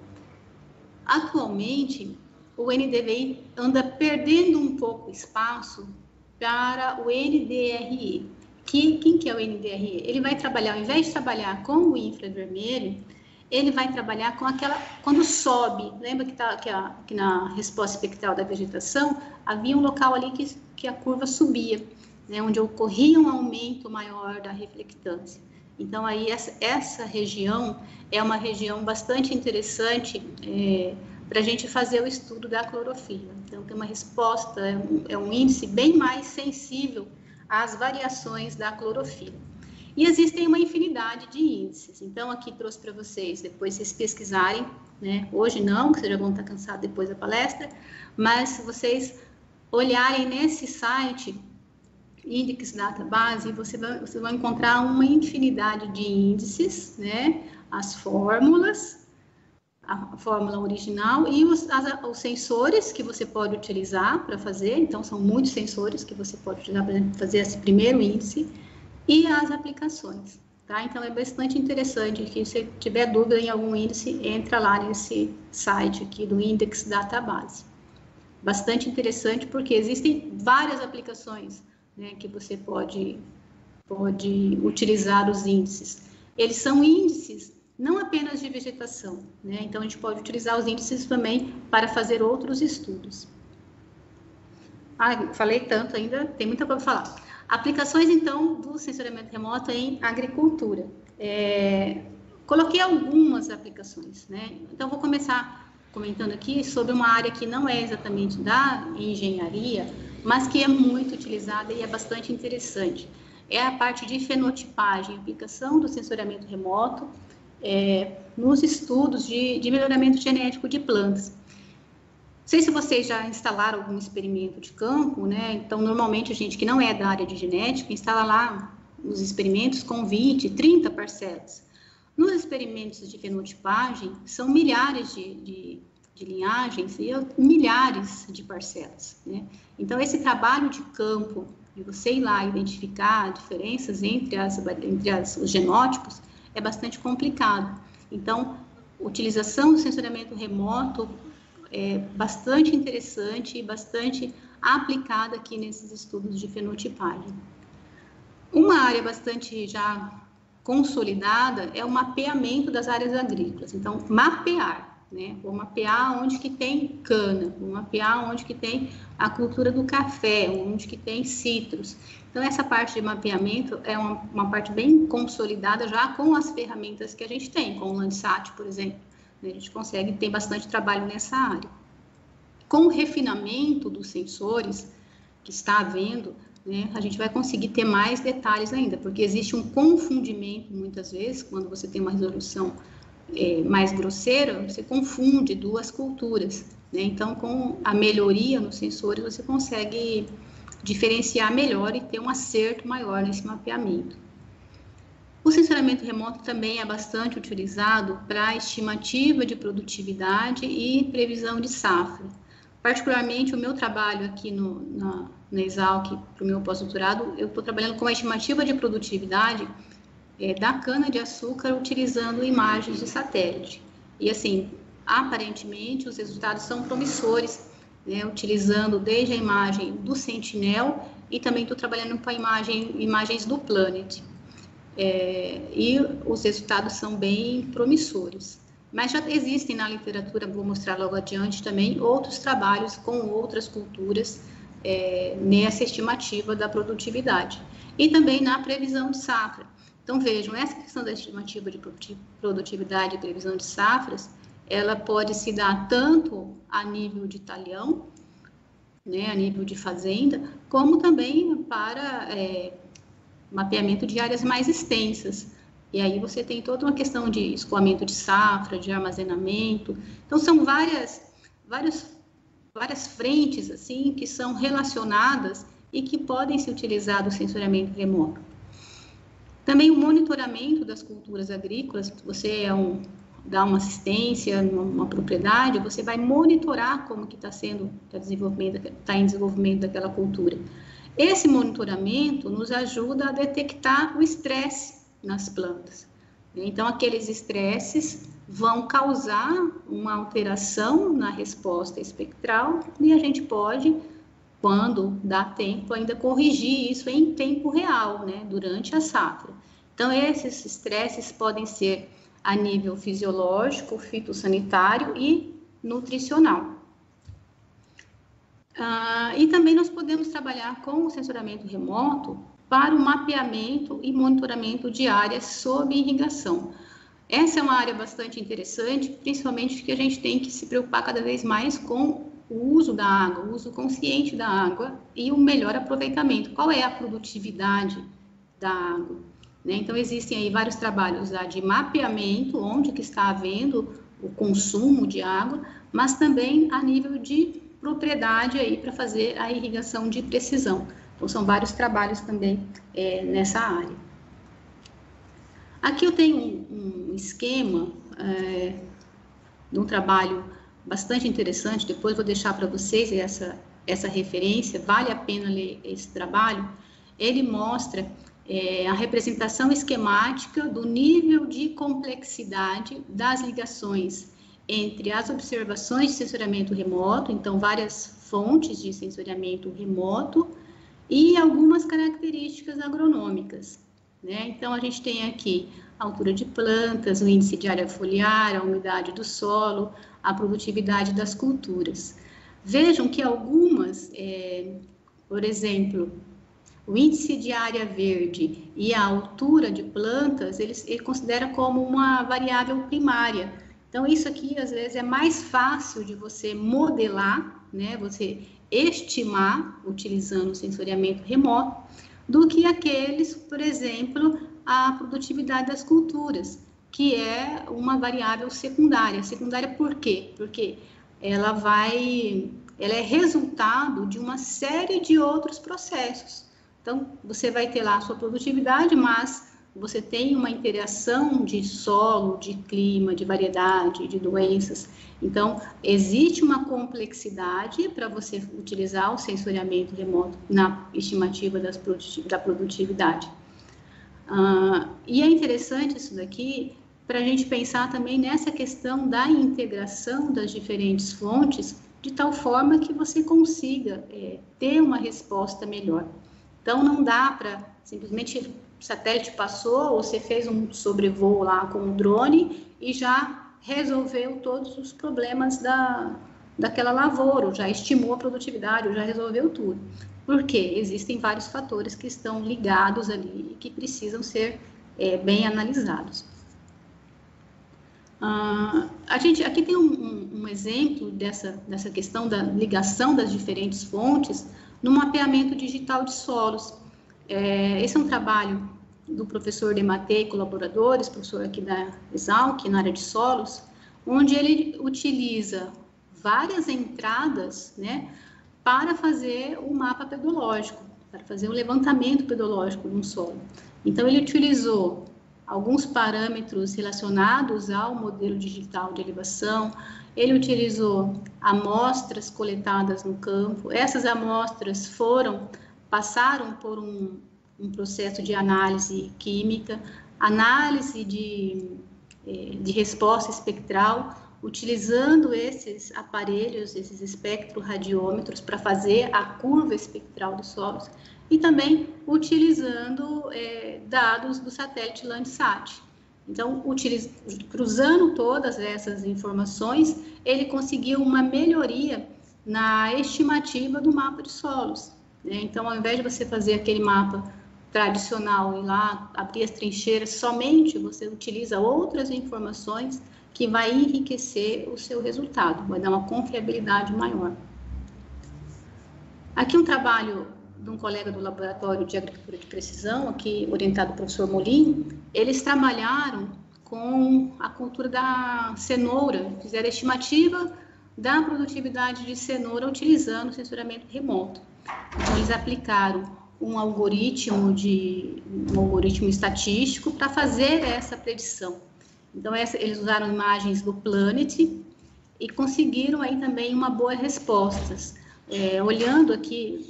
Atualmente, o NDVI anda perdendo um pouco espaço para o NDRE. Quem que é o NDRE? Ele vai trabalhar, ao invés de trabalhar com o infravermelho, ele vai trabalhar com aquela, quando sobe, lembra que na resposta espectral da vegetação, havia um local ali que a curva subia, né, onde ocorria um aumento maior da reflectância. Então, aí, essa região é uma região bastante interessante para a gente fazer o estudo da clorofila. Então, tem uma resposta, é um índice bem mais sensível às variações da clorofila. E existem uma infinidade de índices. Então, aqui trouxe para vocês, depois vocês pesquisarem, né? Hoje não, que vocês já vão estar cansados depois da palestra, mas se vocês olharem nesse site, Index Database, vocês vão encontrar uma infinidade de índices, né? As fórmulas, a fórmula original e os sensores que você pode utilizar para fazer. Então, são muitos sensores que você pode utilizar para fazer esse primeiro índice, e as aplicações, tá? Então, é bastante interessante que se tiver dúvida em algum índice, entra lá nesse site aqui do Index Database. Bastante interessante porque existem várias aplicações, né, que você pode utilizar os índices. Eles são índices não apenas de vegetação, né? Então, a gente pode utilizar os índices também para fazer outros estudos. Falei tanto ainda, tem muita coisa para falar. Aplicações, então, do sensoriamento remoto em agricultura. Coloquei algumas aplicações, né? Então, vou começar comentando aqui sobre uma área que não é exatamente da engenharia, mas que é muito utilizada e é bastante interessante. É a parte de fenotipagem, aplicação do sensoriamento remoto nos estudos de melhoramento genético de plantas. Não sei se vocês já instalaram algum experimento de campo, né? Então, normalmente, a gente que não é da área de genética, instala lá os experimentos com 20, 30 parcelas. Nos experimentos de fenotipagem, são milhares de linhagens e milhares de parcelas, né? Então, esse trabalho de campo, de você ir lá identificar diferenças entre os genótipos, é bastante complicado. Então, a utilização do sensoriamento remoto é bastante interessante e bastante aplicada aqui nesses estudos de fenotipagem. Uma área bastante já consolidada é o mapeamento das áreas agrícolas. Então, mapear, né? Vou mapear onde que tem cana, vou mapear onde que tem a cultura do café, onde que tem citros. Então, essa parte de mapeamento é uma parte bem consolidada já com as ferramentas que a gente tem, com o Landsat, por exemplo. A gente consegue ter bastante trabalho nessa área. Com o refinamento dos sensores que está havendo, né, a gente vai conseguir ter mais detalhes ainda, porque existe um confundimento, muitas vezes, quando você tem uma resolução mais grosseira, você confunde duas culturas, né? Então, com a melhoria nos sensores, você consegue diferenciar melhor e ter um acerto maior nesse mapeamento. O sensoriamento remoto também é bastante utilizado para estimativa de produtividade e previsão de safra. Particularmente, o meu trabalho aqui na Exalc, para o meu pós-doutorado, eu estou trabalhando com a estimativa de produtividade da cana-de-açúcar utilizando imagens de satélite. E, assim, aparentemente, os resultados são promissores, né, utilizando desde a imagem do Sentinel e também estou trabalhando com imagens do Planet. E os resultados são bem promissores. Mas já existem na literatura, vou mostrar logo adiante também, outros trabalhos com outras culturas nessa estimativa da produtividade. E também na previsão de safra. Então, vejam, essa questão da estimativa de produtividade e previsão de safras, ela pode se dar tanto a nível de talhão, né, a nível de fazenda, como também para mapeamento de áreas mais extensas. E aí você tem toda uma questão de escoamento de safra, de armazenamento. Então, são várias frentes, assim, que são relacionadas e que podem se utilizar do sensoriamento remoto. Também o monitoramento das culturas agrícolas, você dá uma assistência numa propriedade, você vai monitorar como que está em desenvolvimento daquela cultura. Esse monitoramento nos ajuda a detectar o estresse nas plantas. Então, aqueles estresses vão causar uma alteração na resposta espectral e a gente pode, quando dá tempo, ainda corrigir isso em tempo real, né, durante a safra. Então, esses estresses podem ser a nível fisiológico, fitossanitário e nutricional. E também nós podemos trabalhar com o sensoriamento remoto para o mapeamento e monitoramento de áreas sob irrigação. Essa é uma área bastante interessante, principalmente porque a gente tem que se preocupar cada vez mais com o uso da água, o uso consciente da água e o melhor aproveitamento. Qual é a produtividade da água? Né? Então, existem aí vários trabalhos de mapeamento, onde que está havendo o consumo de água, mas também a nível de propriedade aí para fazer a irrigação de precisão. Então, são vários trabalhos também nessa área. Aqui eu tenho um esquema de um trabalho bastante interessante, depois vou deixar para vocês essa referência, vale a pena ler esse trabalho. Ele mostra a representação esquemática do nível de complexidade das ligações entre as observações de sensoriamento remoto, então várias fontes de sensoriamento remoto e algumas características agronômicas, né? Então, a gente tem aqui a altura de plantas, o índice de área foliar, a umidade do solo, a produtividade das culturas. Vejam que algumas, por exemplo, o índice de área verde e a altura de plantas, ele considera como uma variável primária. Então, isso aqui, às vezes, é mais fácil de você modelar, né? Você estimar, utilizando o sensoriamento remoto, do que aqueles, por exemplo, a produtividade das culturas, que é uma variável secundária. Secundária por quê? Porque ela é resultado de uma série de outros processos. Então, você vai ter lá a sua produtividade, mas você tem uma interação de solo, de clima, de variedade, de doenças. Então, existe uma complexidade para você utilizar o sensoriamento remoto na estimativa da produtividade. E é interessante isso daqui para a gente pensar também nessa questão da integração das diferentes fontes, de tal forma que você consiga ter uma resposta melhor. Então, não dá para simplesmente o satélite passou, ou você fez um sobrevoo lá com o drone e já resolveu todos os problemas daquela lavoura, ou já estimou a produtividade, ou já resolveu tudo. Por quê? Existem vários fatores que estão ligados ali e que precisam ser bem analisados. A gente aqui tem um exemplo dessa questão da ligação das diferentes fontes no mapeamento digital de solos. Esse é um trabalho do professor Dematei e colaboradores, professor aqui da Exalc, na área de solos, onde ele utiliza várias entradas, né, para fazer o mapa pedológico, para fazer o levantamento pedológico de um solo. Então, ele utilizou alguns parâmetros relacionados ao modelo digital de elevação, ele utilizou amostras coletadas no campo, essas amostras passaram por um processo de análise química, análise de resposta espectral, utilizando esses aparelhos, esses espectroradiômetros para fazer a curva espectral dos solos e também utilizando dados do satélite Landsat. Então, cruzando todas essas informações, ele conseguiu uma melhoria na estimativa do mapa de solos, né? Então, ao invés de você fazer aquele mapa tradicional e lá abrir as trincheiras somente, você utiliza outras informações que vai enriquecer o seu resultado, vai dar uma confiabilidade maior. Aqui um trabalho de um colega do Laboratório de Agricultura de Precisão, aqui orientado pelo professor Molin, eles trabalharam com a cultura da cenoura, fizeram a estimativa da produtividade de cenoura utilizando o sensoramento remoto. Então, eles aplicaram um algoritmo estatístico para fazer essa predição. Então, eles usaram imagens do Planet e conseguiram aí também uma boa resposta. Olhando aqui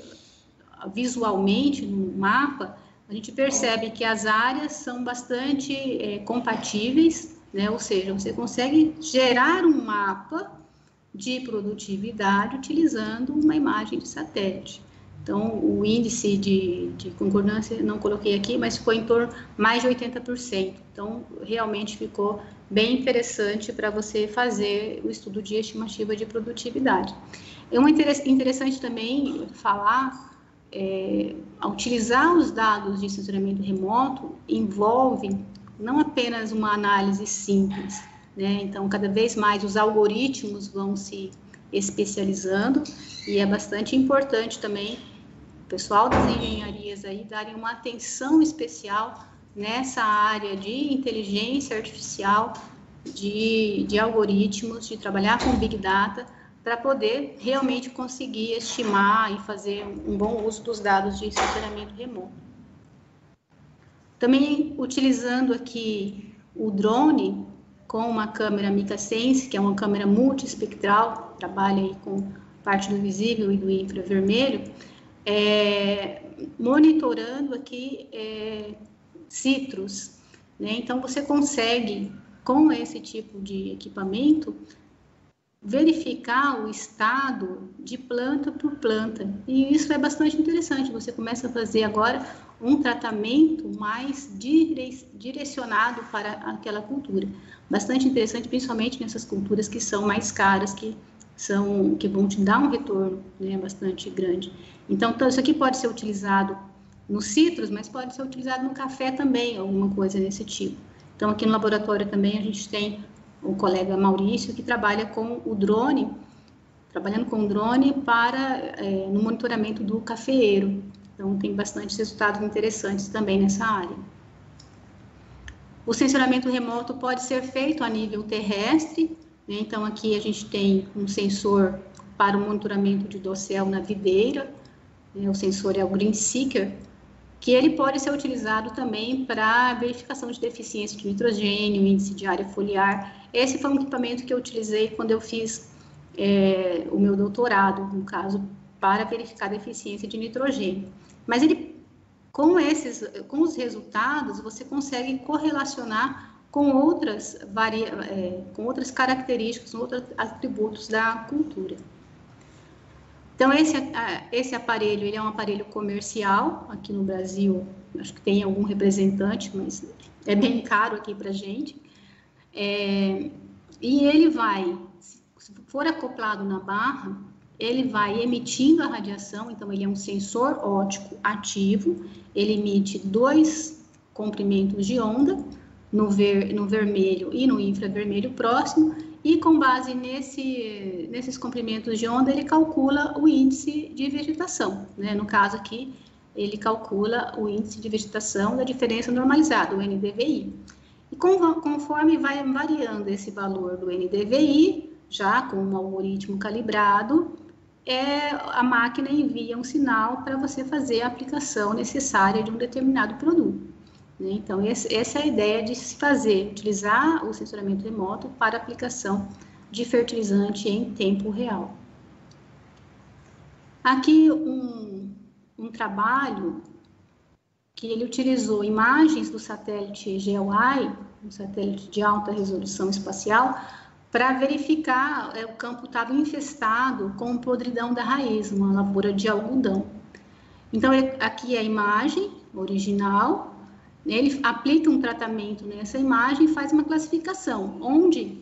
visualmente no mapa, a gente percebe que as áreas são bastante compatíveis, né? Ou seja, você consegue gerar um mapa de produtividade utilizando uma imagem de satélite. Então, o índice de concordância, não coloquei aqui, mas ficou em torno de mais de 80%. Então, realmente ficou bem interessante para você fazer o estudo de estimativa de produtividade. Interessante também falar, utilizar os dados de sensoramento remoto envolve não apenas uma análise simples, né? Então, cada vez mais os algoritmos vão se especializando e é bastante importante também o pessoal das engenharias aí darem uma atenção especial nessa área de inteligência artificial, de algoritmos, de trabalhar com Big Data, para poder realmente conseguir estimar e fazer um bom uso dos dados de sensoramento remoto. Também utilizando aqui o drone com uma câmera MicaSense, que é uma câmera multiespectral, trabalha aí com parte do visível e do infravermelho, monitorando aqui citros, né? Então, você consegue, com esse tipo de equipamento, verificar o estado de planta por planta. E isso é bastante interessante. Você começa a fazer agora um tratamento mais direcionado para aquela cultura. Bastante interessante, principalmente nessas culturas que são mais caras, que vão te dar um retorno, né, bastante grande. Então, isso aqui pode ser utilizado nos citros, mas pode ser utilizado no café também, alguma coisa desse tipo. Então, aqui no laboratório também a gente tem o colega Maurício, que trabalha com o drone, no monitoramento do cafeeiro. Então, tem bastante resultados interessantes também nessa área. O sensoramento remoto pode ser feito a nível terrestre, né? Então, aqui a gente tem um sensor para o monitoramento de dossel na videira, né? O sensor é o Green Seeker, que ele pode ser utilizado também para verificação de deficiência de nitrogênio, índice de área foliar. Esse foi um equipamento que eu utilizei quando eu fiz o meu doutorado, no caso, para verificar a deficiência de nitrogênio. Mas ele, com os resultados, você consegue correlacionar com outras características, outros atributos da cultura. Então, esse aparelho, ele é um aparelho comercial, aqui no Brasil, acho que tem algum representante, mas é bem caro aqui para a gente. E ele vai, se for acoplado na barra, ele vai emitindo a radiação, então ele é um sensor óptico ativo, ele emite 2 comprimentos de onda, no vermelho e no infravermelho próximo, e com base nesses comprimentos de onda, ele calcula o índice de vegetação, né? No caso aqui, ele calcula o índice de vegetação da diferença normalizada, o NDVI. E conforme vai variando esse valor do NDVI, já com um algoritmo calibrado, a máquina envia um sinal para você fazer a aplicação necessária de um determinado produto. Então, essa é a ideia de se utilizar o sensoramento remoto para aplicação de fertilizante em tempo real. Aqui um trabalho que ele utilizou imagens do satélite GeoEye, um satélite de alta resolução espacial, para verificar o campo estava infestado com podridão da raiz, uma lavoura de algodão. Então, aqui é a imagem original. Ele aplica um tratamento nessa imagem e faz uma classificação, onde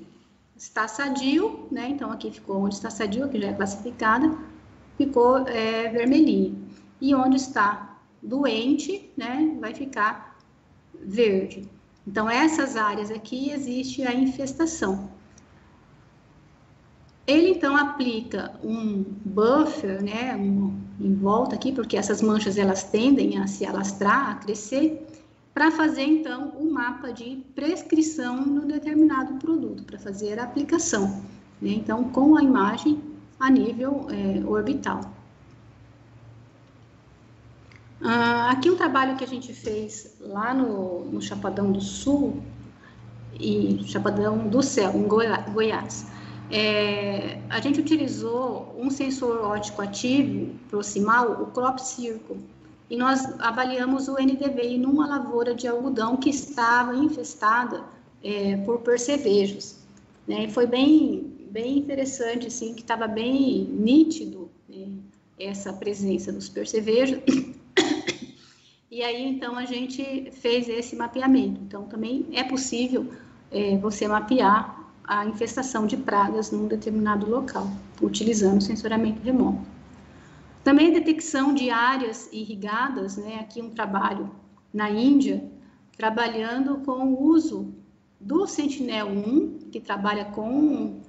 está sadio, né? Então, aqui ficou onde está sadio, aqui já é classificada, ficou vermelhinho. E onde está doente, né? Vai ficar verde. Então, essas áreas aqui existe a infestação. Ele, então, aplica um buffer, né? em volta aqui, porque essas manchas elas tendem a se alastrar, a crescer, para fazer então um mapa de prescrição no determinado produto, para fazer a aplicação, né? Então, com a imagem a nível orbital. Aqui um trabalho que a gente fez lá no Chapadão do Sul e Chapadão do Céu, em Goiás. A gente utilizou um sensor óptico ativo proximal, o Crop Circle, e nós avaliamos o NDVI numa lavoura de algodão que estava infestada por percevejos, né? E foi bem interessante, assim, que estava bem nítido, né, essa presença dos percevejos. E aí, então, a gente fez esse mapeamento. Então, também é possível você mapear a infestação de pragas num determinado local, utilizando o sensoramento remoto. Também a detecção de áreas irrigadas, né? Aqui um trabalho na Índia, trabalhando com o uso do Sentinel-1, que trabalha com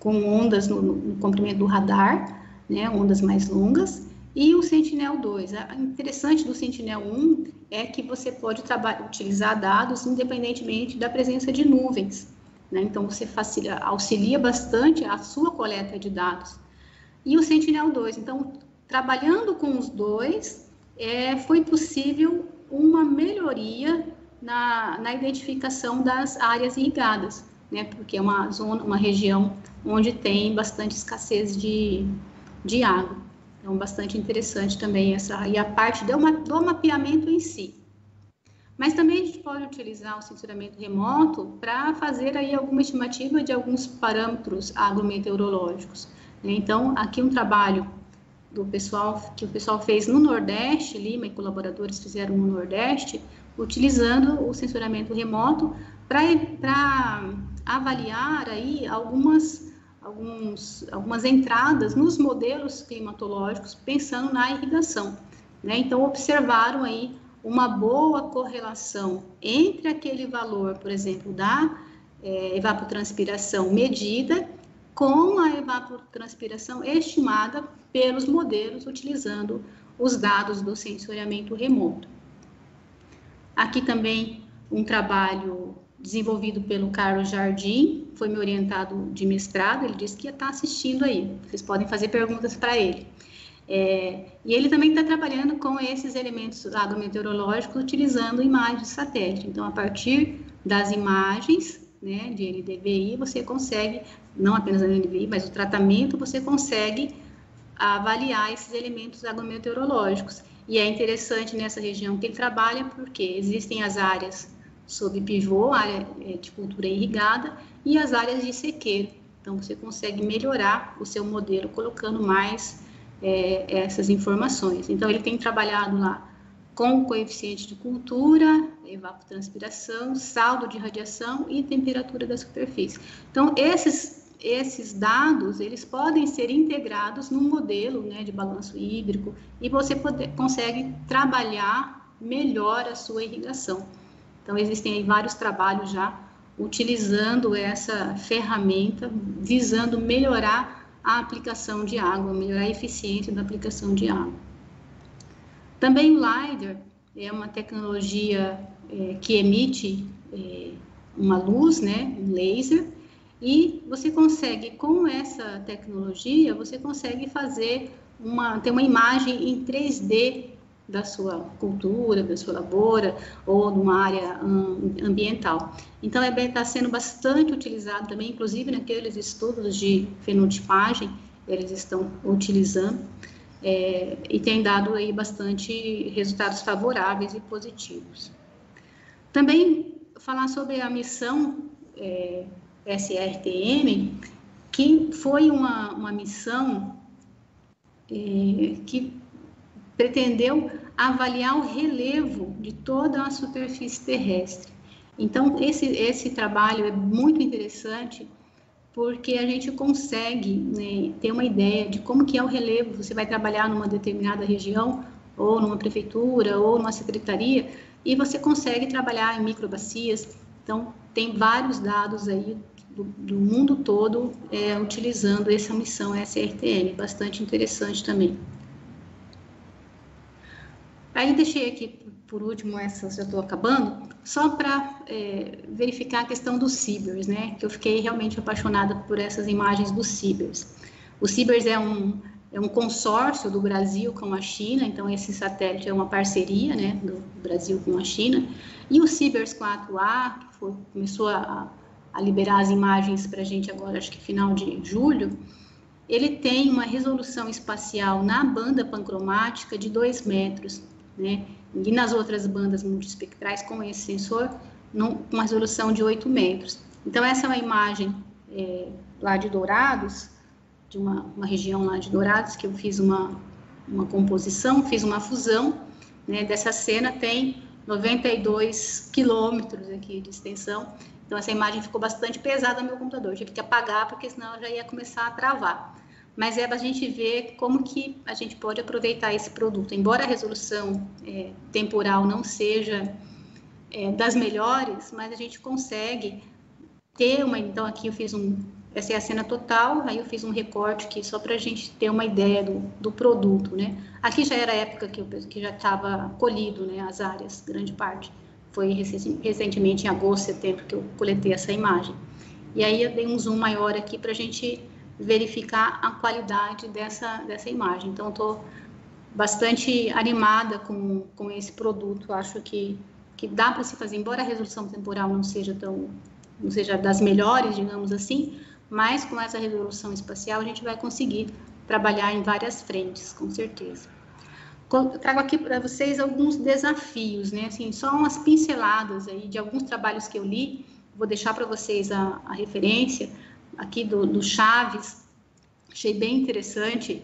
ondas no comprimento do radar, né? Ondas mais longas, e o Sentinel-2. O interessante do Sentinel-1 é que você pode utilizar dados independentemente da presença de nuvens, né? Então, você auxilia bastante a sua coleta de dados. E o Sentinel-2, então, trabalhando com os dois, foi possível uma melhoria na identificação das áreas irrigadas, né? Porque é uma região onde tem bastante escassez de água. Então, bastante interessante também e a parte do mapeamento em si. Mas também a gente pode utilizar o sensoramento remoto para fazer aí alguma estimativa de alguns parâmetros agrometeorológicos, né? Então, aqui um trabalho que o pessoal fez no Nordeste, Lima e colaboradores fizeram no Nordeste, utilizando o sensoramento remoto para avaliar aí algumas entradas nos modelos climatológicos, pensando na irrigação, né? Então, observaram aí uma boa correlação entre aquele valor, por exemplo, da evapotranspiração medida com a evapotranspiração estimada pelos modelos, utilizando os dados do sensoriamento remoto. Aqui também um trabalho desenvolvido pelo Carlos Jardim, foi meu orientado de mestrado, ele disse que ia estar assistindo aí, vocês podem fazer perguntas para ele. E ele também está trabalhando com esses elementos agrometeorológicos, utilizando imagens de satélite. Então, a partir das imagens, né, de NDVI, você consegue, não apenas a NDVI, mas o tratamento, você consegue avaliar esses elementos agrometeorológicos. E é interessante nessa região que ele trabalha, porque existem as áreas sob pivô, área de cultura irrigada, e as áreas de sequeiro. Então, você consegue melhorar o seu modelo colocando mais essas informações. Então, ele tem trabalhado lá com o coeficiente de cultura, evapotranspiração, saldo de radiação e temperatura da superfície. Então, esses dados, eles podem ser integrados num modelo, né, de balanço hídrico, e você consegue trabalhar melhor a sua irrigação. Então, existem aí vários trabalhos já utilizando essa ferramenta, visando melhorar a aplicação de água, melhorar a eficiência da aplicação de água. Também o LiDAR é uma tecnologia que emite uma luz, né, um laser, e você consegue, com essa tecnologia, você consegue ter uma imagem em 3D da sua cultura, da sua lavoura, ou de uma área ambiental. Então, está sendo bastante utilizado também, inclusive naqueles estudos de fenotipagem, eles estão utilizando, e tem dado aí bastante resultados favoráveis e positivos. Também falar sobre a missão SRTM, que foi uma missão que pretendeu avaliar o relevo de toda a superfície terrestre. Então, esse trabalho é muito interessante, porque a gente consegue, né, ter uma ideia de como que é o relevo. Você vai trabalhar numa determinada região, ou numa prefeitura, ou numa secretaria, e você consegue trabalhar em microbacias. Então, tem vários dados aí do mundo todo utilizando essa missão SRTM, bastante interessante também. Aí deixei aqui, por último, essa, já estou acabando, só para verificar a questão dos CIBERS, né, que eu fiquei realmente apaixonada por essas imagens dos CIBERS. O CIBERS é um consórcio do Brasil com a China, então esse satélite é uma parceria, né, do Brasil com a China, e o CIBERS 4A, que começou a liberar as imagens para a gente agora, acho que final de julho, ele tem uma resolução espacial na banda pancromática de 2 metros, né, e nas outras bandas multiespectrais com esse sensor, com uma resolução de 8 metros. Então, essa é uma imagem lá de Dourados, de uma região lá de Dourados, que eu fiz uma composição, fiz uma fusão, né, dessa cena, tem 92 quilômetros aqui de extensão, então essa imagem ficou bastante pesada no meu computador, eu tive que apagar, porque senão eu já ia começar a travar. Mas para a gente ver como que a gente pode aproveitar esse produto. Embora a resolução temporal não seja das melhores, mas a gente consegue ter uma... Então, aqui eu fiz essa é a cena total, aí eu fiz um recorte aqui só para a gente ter uma ideia do produto, né? Aqui já era a época que já estava colhido, né, as áreas, grande parte. Foi recentemente, em agosto, setembro, que eu coletei essa imagem. E aí eu dei um zoom maior aqui para a gente verificar a qualidade dessa imagem. Então, estou bastante animada com esse produto. Acho que dá para se fazer, embora a resolução temporal não seja das melhores, digamos assim, mas com essa resolução espacial a gente vai conseguir trabalhar em várias frentes, com certeza. Eu trago aqui para vocês alguns desafios, né? Assim, só umas pinceladas aí de alguns trabalhos que eu li. Vou deixar para vocês a referência aqui do Chaves, achei bem interessante,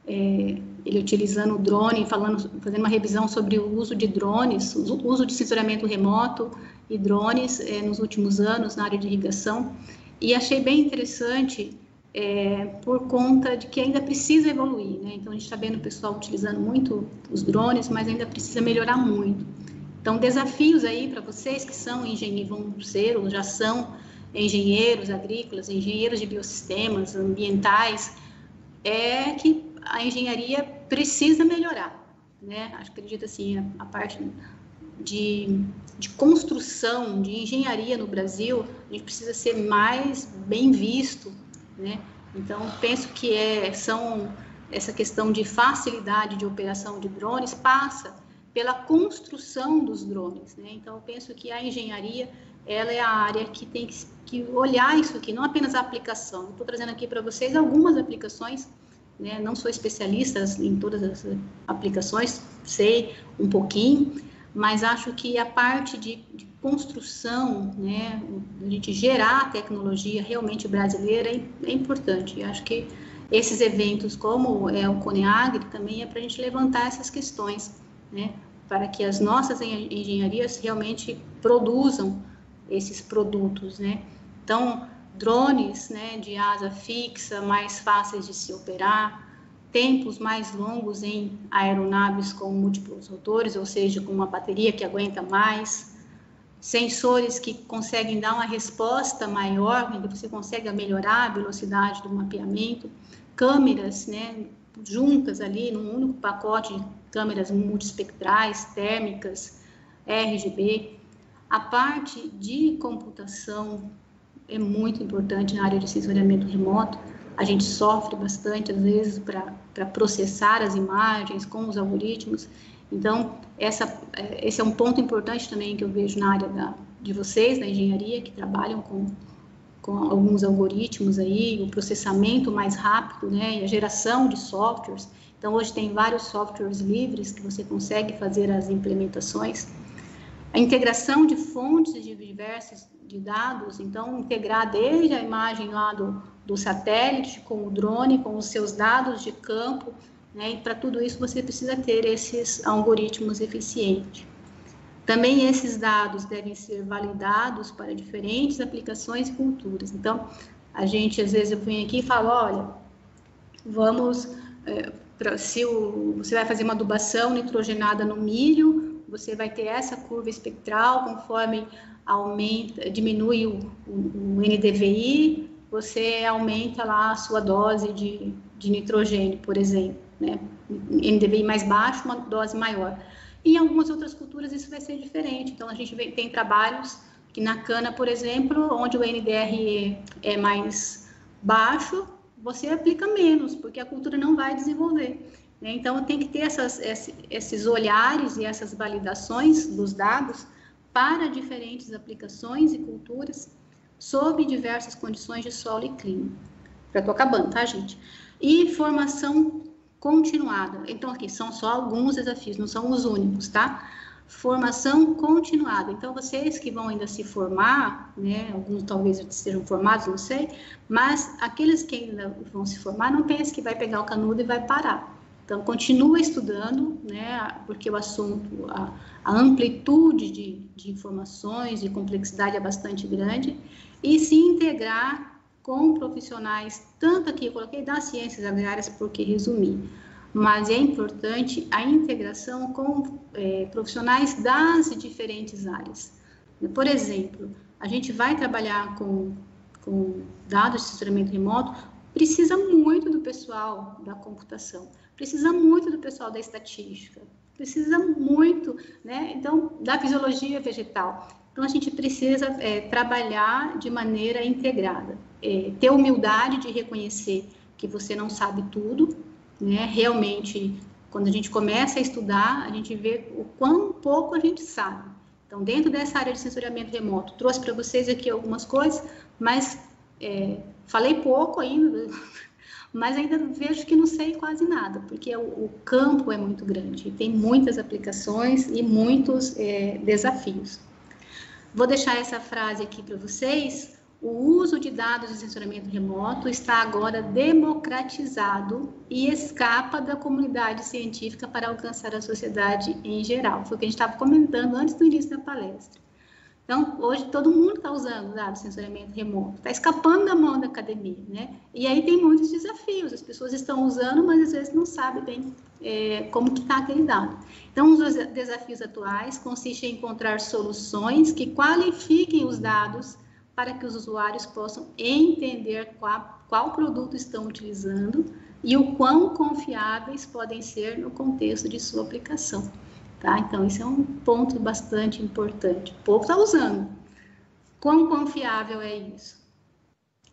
ele utilizando o drone, fazendo uma revisão sobre o uso de drones, o uso de sensoramento remoto e drones nos últimos anos na área de irrigação, e achei bem interessante por conta de que ainda precisa evoluir, né? Então, a gente está vendo o pessoal utilizando muito os drones, mas ainda precisa melhorar muito. Então, desafios aí para vocês que são engenheiros, vão ser ou já são engenheiros agrícolas, engenheiros de biosistemas, ambientais, é que a engenharia precisa melhorar, né? Acredito assim, a parte de construção, de engenharia no Brasil, a gente precisa ser mais bem visto, né? Então, penso que essa questão de facilidade de operação de drones passa pela construção dos drones, né? Então, eu penso que a engenharia, ela é a área que tem que olhar isso aqui, não apenas a aplicação. Estou trazendo aqui para vocês algumas aplicações, né? Não sou especialista em todas as aplicações, sei um pouquinho, mas acho que a parte de construção, né, a gente gerar tecnologia realmente brasileira é importante. E acho que esses eventos, como o CONEAGRI, também é para a gente levantar essas questões, né, para que as nossas engenharias realmente produzam esses produtos, né. Então, drones, né, de asa fixa, mais fáceis de se operar, tempos mais longos em aeronaves com múltiplos rotores, ou seja, com uma bateria que aguenta mais, sensores que conseguem dar uma resposta maior, onde você consegue melhorar a velocidade do mapeamento, câmeras, né, juntas ali num único pacote de câmeras multiespectrais, térmicas, RGB. A parte de computação é muito importante na área de sensoriamento remoto. A gente sofre bastante, às vezes, para processar as imagens com os algoritmos. Então, esse é um ponto importante também que eu vejo na área de vocês, da engenharia, que trabalham com alguns algoritmos aí, o processamento mais rápido, né, e a geração de softwares. Então, hoje tem vários softwares livres que você consegue fazer as implementações. A integração de fontes diversas de dados, então, integrar desde a imagem lá do satélite, com o drone, com os seus dados de campo, né? E para tudo isso você precisa ter esses algoritmos eficientes. Também esses dados devem ser validados para diferentes aplicações e culturas. Então, a gente, às vezes, eu venho aqui e falo, olha, vamos, se você vai fazer uma adubação nitrogenada no milho, você vai ter essa curva espectral conforme diminui o NDVI, você aumenta lá a sua dose de nitrogênio, por exemplo, né? NDVI mais baixo, uma dose maior. E em algumas outras culturas isso vai ser diferente. Então, a gente tem trabalhos que na cana, por exemplo, onde o NDRE é mais baixo, você aplica menos, porque a cultura não vai desenvolver. Né? Então, tem que ter esses olhares e essas validações dos dados para diferentes aplicações e culturas sob diversas condições de solo e clima. Já estou acabando, tá, gente? E formação continuada. Então, aqui são só alguns desafios, não são os únicos, tá? Formação continuada. Então, vocês que vão ainda se formar, né? Alguns talvez estejam formados, não sei, mas aqueles que ainda vão se formar, não pense que vai pegar o canudo e vai parar. Então, continua estudando, né? Porque o assunto, a amplitude de informações, de complexidade é bastante grande, e se integrar com profissionais, tanto aqui eu coloquei das ciências agrárias, porque resumi, mas é importante a integração com profissionais das diferentes áreas. Por exemplo, a gente vai trabalhar com dados de censuramento remoto, precisa muito do pessoal da computação, precisa muito do pessoal da estatística, precisa muito, né, então, da fisiologia vegetal. Então, a gente precisa trabalhar de maneira integrada, ter humildade de reconhecer que você não sabe tudo, né? Realmente, quando a gente começa a estudar, a gente vê o quão pouco a gente sabe. Então, dentro dessa área de sensoriamento remoto, trouxe para vocês aqui algumas coisas, mas falei pouco ainda, mas ainda vejo que não sei quase nada, porque o campo é muito grande, e tem muitas aplicações e muitos desafios. Vou deixar essa frase aqui para vocês. O uso de dados de sensoriamento remoto está agora democratizado e escapa da comunidade científica para alcançar a sociedade em geral. Foi o que a gente estava comentando antes do início da palestra. Então, hoje todo mundo está usando dados de sensoriamento remoto, está escapando da mão da academia, né? E aí tem muitos desafios, as pessoas estão usando, mas às vezes não sabem bem como que está aquele dado. Então, os desafios atuais consistem em encontrar soluções que qualifiquem os dados para que os usuários possam entender qual produto estão utilizando e o quão confiáveis podem ser no contexto de sua aplicação. Tá? Então, esse é um ponto bastante importante. O povo está usando. Quão confiável é isso?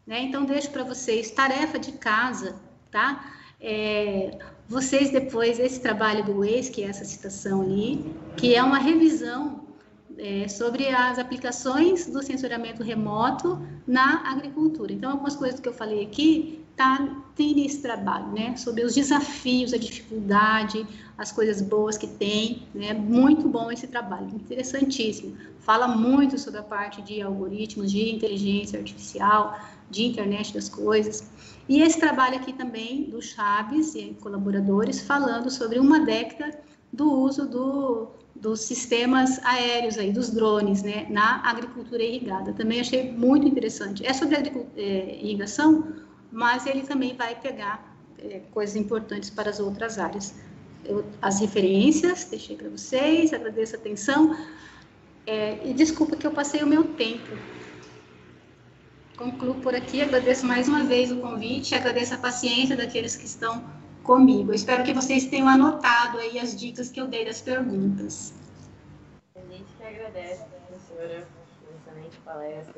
Né? Então, deixo para vocês tarefa de casa, tá? Vocês depois, esse trabalho do Waze, que é essa citação ali, que é uma revisão sobre as aplicações do sensoriamento remoto na agricultura. Então, algumas coisas que eu falei aqui, tem nesse trabalho, né? Sobre os desafios, a dificuldade, as coisas boas que tem, né? Muito bom esse trabalho, interessantíssimo. Fala muito sobre a parte de algoritmos, de inteligência artificial, de internet das coisas. E esse trabalho aqui também do Chaves e colaboradores, falando sobre uma década do uso dos sistemas aéreos, aí, dos drones, né, na agricultura irrigada. Também achei muito interessante. É sobre irrigação, mas ele também vai pegar coisas importantes para as outras áreas. As referências, deixei para vocês, agradeço a atenção, e desculpa que eu passei o meu tempo. Concluo por aqui, agradeço mais uma vez o convite, agradeço a paciência daqueles que estão comigo. Eu espero que vocês tenham anotado aí as dicas que eu dei das perguntas. A gente que agradece, professora, pela excelente palestra.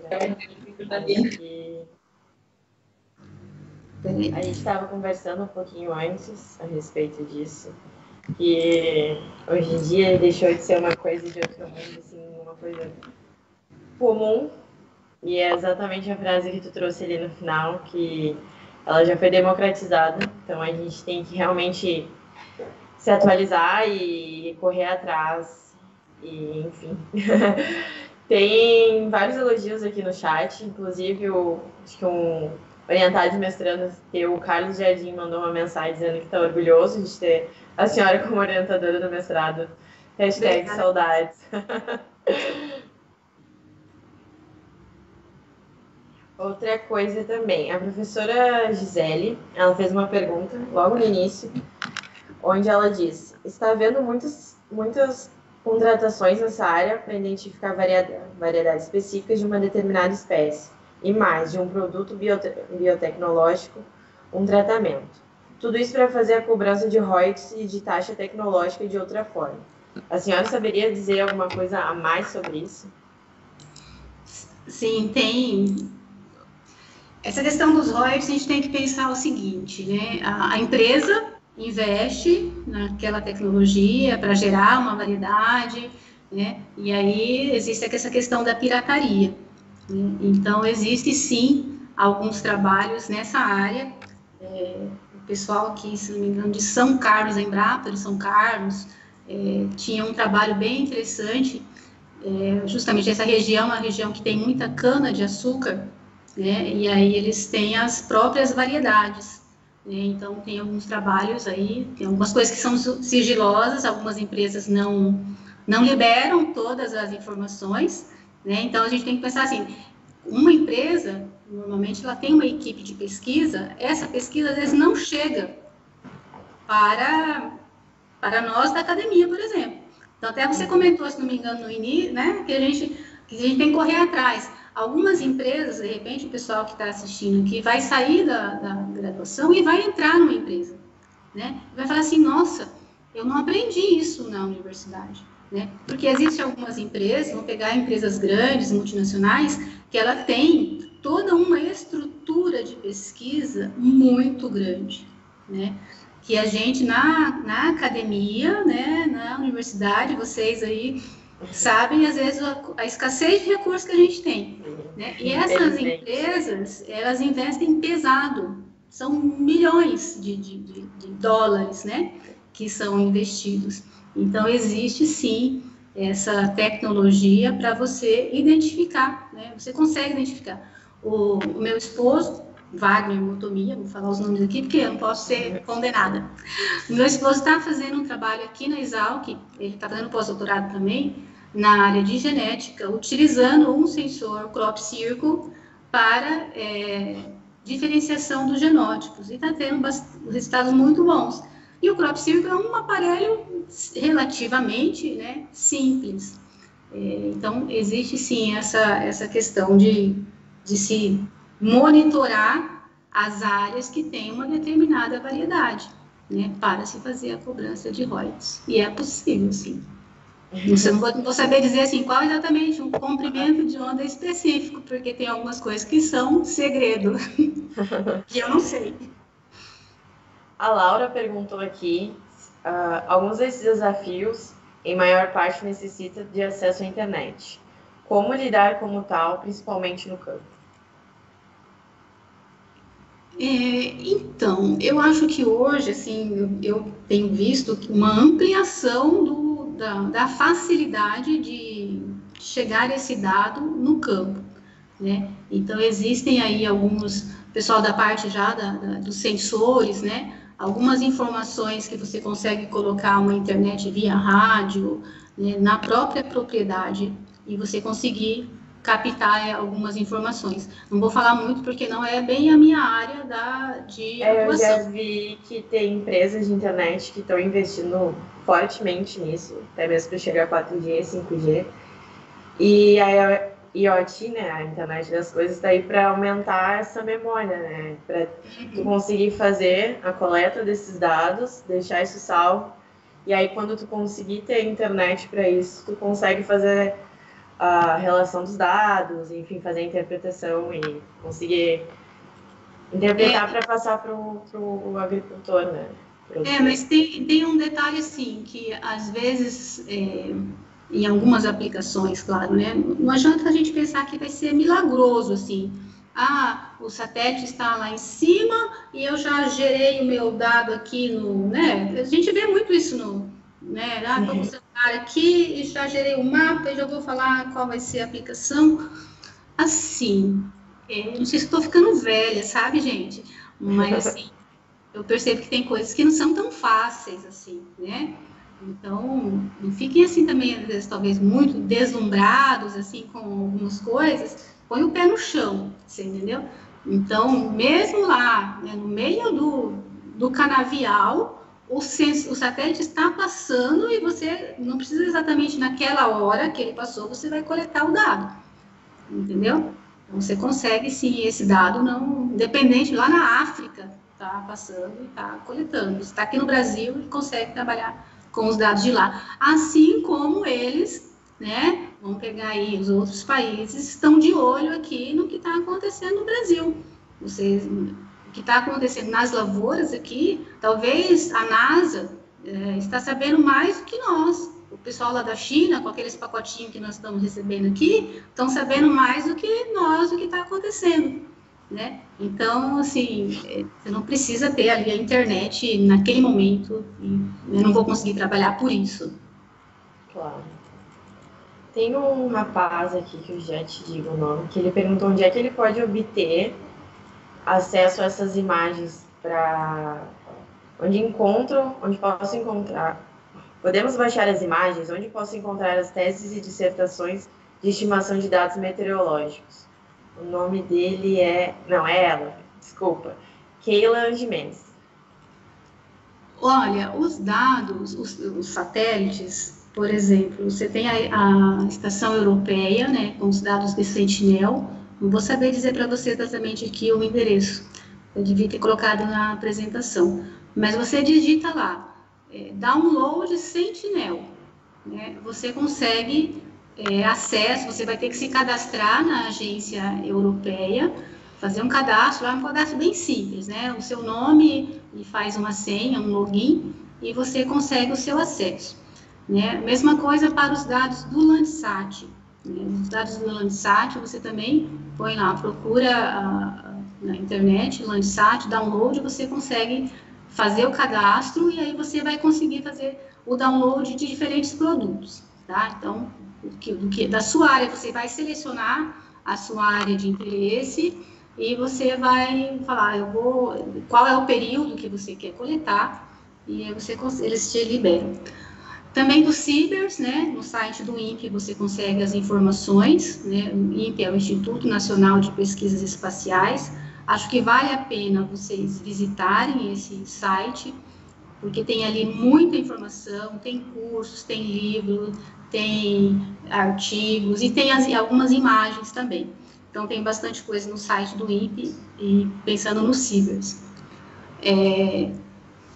A gente estava conversando um pouquinho antes a respeito disso, que hoje em dia deixou de ser uma coisa de outro mundo, assim, uma coisa comum, e é exatamente a frase que tu trouxe ali no final, que ela já foi democratizada, então a gente tem que realmente se atualizar e correr atrás, e enfim. Tem vários elogios aqui no chat, inclusive acho que um orientado de mestrando, que o Carlos Jardim mandou uma mensagem dizendo que está orgulhoso de ter a senhora como orientadora do mestrado. Hashtag saudades. Outra coisa também, a professora Gisele, ela fez uma pergunta logo no início, onde ela diz: está havendo muitas contratações nessa área para identificar variedades específicas de uma determinada espécie e mais de um produto biotecnológico, um tratamento. Tudo isso para fazer a cobrança de royalties e de taxa tecnológica de outra forma. A senhora saberia dizer alguma coisa a mais sobre isso? Sim, tem. Essa questão dos royalties, a gente tem que pensar o seguinte, né? A empresa investe naquela tecnologia para gerar uma variedade, né? E aí existe essa questão da pirataria, né? Então, existe sim alguns trabalhos nessa área. O pessoal aqui, se não me engano, de São Carlos, Embrapa de São Carlos, tinha um trabalho bem interessante. Justamente essa região é uma região que tem muita cana-de-açúcar, né? E aí eles têm as próprias variedades, né? Então tem alguns trabalhos aí, tem algumas coisas que são sigilosas, algumas empresas não liberam todas as informações, né? Então a gente tem que pensar assim, uma empresa, normalmente ela tem uma equipe de pesquisa, essa pesquisa às vezes não chega para nós da academia, por exemplo. Então, até você comentou, se não me engano, no início, né, que a gente tem que correr atrás. Algumas empresas, de repente, o pessoal que está assistindo aqui vai sair da graduação e vai entrar numa empresa, né? Vai falar assim, nossa, eu não aprendi isso na universidade, né? Porque existem algumas empresas, vão pegar empresas grandes, multinacionais, que ela tem toda uma estrutura de pesquisa muito grande, né? Que a gente, na academia, né, na universidade, vocês aí sabem, às vezes, a escassez de recursos que a gente tem, né? E essas empresas, elas investem pesado, são milhões de dólares, né, que são investidos. Então, existe, sim, essa tecnologia para você identificar, né? Você consegue identificar. O meu esposo, Wagner Motomia, vou falar os nomes aqui porque eu não posso ser condenada. O meu esposo está fazendo um trabalho aqui na Exalc, ele está fazendo pós-doutorado também, na área de genética, utilizando um sensor Crop Circle para diferenciação dos genótipos, e está tendo resultados muito bons. E o Crop Circle é um aparelho relativamente, né, simples. Então, existe sim essa questão de se monitorar as áreas que têm uma determinada variedade, né, para se fazer a cobrança de royalties. E é possível, sim. Não vou saber dizer assim, qual exatamente um comprimento de onda específico, porque tem algumas coisas que são segredo, que eu não sei. A Laura perguntou aqui, alguns desses desafios, em maior parte, necessitam de acesso à internet. Como lidar como tal, principalmente no campo? Então, eu acho que hoje, assim, eu tenho visto uma ampliação da facilidade de chegar esse dado no campo, né? Então, existem aí alguns, pessoal da parte já dos sensores, né? Algumas informações que você consegue colocar uma internet via rádio, né, na própria propriedade, e você conseguir captar algumas informações. Não vou falar muito porque não é bem a minha área de atuação. Eu já vi que tem empresas de internet que estão investindo fortemente nisso, até mesmo para chegar a 4G, 5G. E a IoT, né, a internet das coisas, está aí para aumentar essa memória, né, para tu conseguir fazer a coleta desses dados, deixar isso salvo, e aí quando tu conseguir ter internet para isso, tu consegue fazer a relação dos dados, enfim, fazer a interpretação e conseguir interpretar para passar para o agricultor, né? Mas tem um detalhe, assim, que às vezes, em algumas aplicações, claro, né? Não adianta a gente pensar que vai ser milagroso, assim. O satélite está lá em cima e eu já gerei o meu dado aqui né? A gente vê muito isso né? Estou com o celular aqui e já gerei o mapa e já vou falar qual vai ser a aplicação. Assim, não sei se estou ficando velha, sabe, gente? Mas, assim, eu percebo que tem coisas que não são tão fáceis, assim, né? Então, não fiquem, assim, também, às vezes, talvez, muito deslumbrados, assim, com algumas coisas. Põe o pé no chão, você entendeu? Então, mesmo lá, né, no meio do canavial, o satélite está passando e você não precisa exatamente naquela hora que ele passou, você vai coletar o dado, entendeu? Então, você consegue, sim, esse dado, não independente, lá na África, está passando e está coletando. Está aqui no Brasil e consegue trabalhar com os dados de lá. Assim como eles, né, vão pegar aí os outros países, estão de olho aqui no que está acontecendo no Brasil. Vocês, o que está acontecendo nas lavouras aqui, talvez a NASA está sabendo mais do que nós. O pessoal lá da China, com aqueles pacotinhos que nós estamos recebendo aqui, estão sabendo mais do que nós, o que está acontecendo, né? Então, assim, você não precisa ter ali a internet naquele momento, e eu não vou conseguir trabalhar por isso. Claro. Tem um rapaz aqui, que eu já te digo o nome, que ele perguntou onde é que ele pode obter acesso a essas imagens para... onde posso encontrar... Podemos baixar as imagens onde posso encontrar as teses e dissertações de estimação de dados meteorológicos. O nome dele é... Não, é ela. Desculpa. Keila Jimenez. Olha, os dados, os satélites, por exemplo, você tem a Estação Europeia, né, com os dados de Sentinel. Não vou saber dizer para você exatamente aqui o endereço. Eu devia ter colocado na apresentação. Mas você digita lá. Download Sentinel, né? Você consegue acesso, você vai ter que se cadastrar na agência europeia, fazer um cadastro, lá um cadastro bem simples, né? O seu nome, e faz uma senha, um login, e você consegue o seu acesso, né? Mesma coisa para os dados do Landsat, né? Os dados do Landsat, você também põe lá, procura na internet, Landsat, download, você consegue fazer o cadastro e aí você vai conseguir fazer o download de diferentes produtos, tá? Então, da sua área, você vai selecionar a sua área de interesse e você vai falar, qual é o período que você quer coletar e aí eles te liberam. Também do CIBERS, né? No site do INPE você consegue as informações, né? O INPE é o Instituto Nacional de Pesquisas Espaciais. Acho que vale a pena vocês visitarem esse site, porque tem ali muita informação, tem cursos, tem livros, tem artigos e tem algumas imagens também. Então, tem bastante coisa no site do INPE e pensando no CIBERS.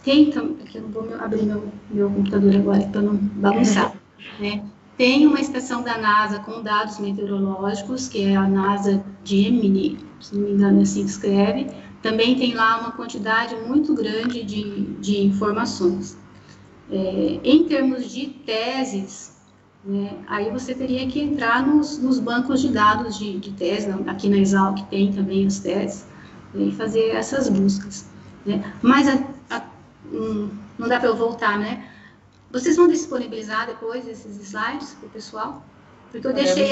Aqui eu não vou abrir meu computador agora para não bagunçar, né? Tem uma estação da NASA com dados meteorológicos, que é a NASA Gemini, se não me engano assim que escreve. Também tem lá uma quantidade muito grande de informações. Em termos de teses, né, aí você teria que entrar nos bancos de dados de tese, aqui na Exalc tem também as teses, e fazer essas buscas, né? Mas não dá para eu voltar, né? Vocês vão disponibilizar depois esses slides para o pessoal? Porque eu deixei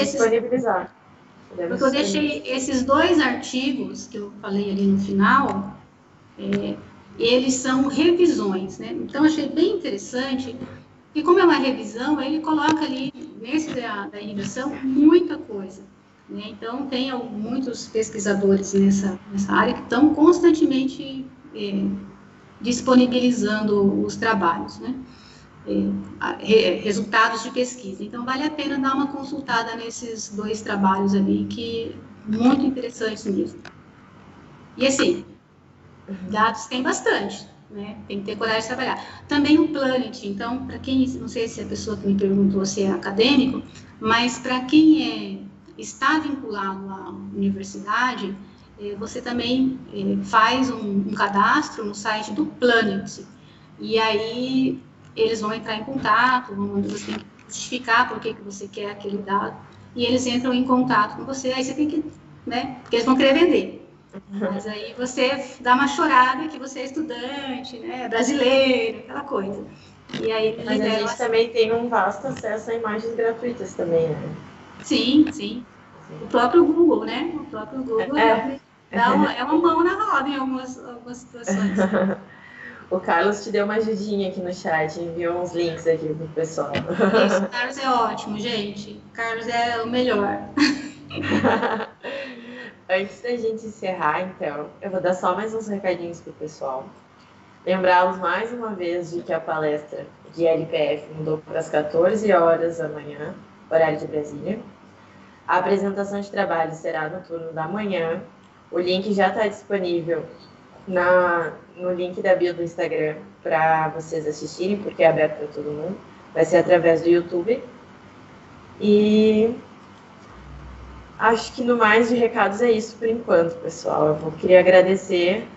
esses 2 artigos que eu falei ali no final, eles são revisões, né? Então, achei bem interessante, e como é uma revisão, ele coloca ali, nesse da irrigação, muita coisa, né? Então, tem muitos pesquisadores nessa área que estão constantemente disponibilizando os trabalhos, né? Resultados de pesquisa. Então, vale a pena dar uma consultada nesses 2 trabalhos ali, que muito interessantes mesmo. E assim, dados tem bastante, né? Tem que ter coragem de trabalhar. Também o Planet, então, para quem, não sei se a pessoa que me perguntou se é acadêmico, mas para quem está vinculado à universidade, você também faz um cadastro no site do Planet, e aí eles vão entrar em contato, você tem que justificar por que você quer aquele dado, e eles entram em contato com você, aí você tem que, né, porque eles vão querer vender. Mas aí você dá uma chorada que você é estudante, né, brasileiro, aquela coisa. E aí, mas a gente também tem um vasto acesso a imagens gratuitas também, né? Sim. O próprio Google, né? O próprio Google é uma mão na roda em algumas situações. O Carlos te deu uma ajudinha aqui no chat, enviou uns links aqui pro pessoal. Isso, o Carlos é ótimo, gente. O Carlos é o melhor. Antes da gente encerrar, então, eu vou dar só mais uns recadinhos pro pessoal. Lembrá-los mais uma vez de que a palestra de LPF mudou para as 14 horas da manhã, horário de Brasília. A apresentação de trabalho será no turno da manhã. O link já está disponível no link da bio do Instagram para vocês assistirem, porque é aberto para todo mundo. Vai ser através do YouTube. E acho que no mais de recados é isso por enquanto, pessoal. Eu queria agradecer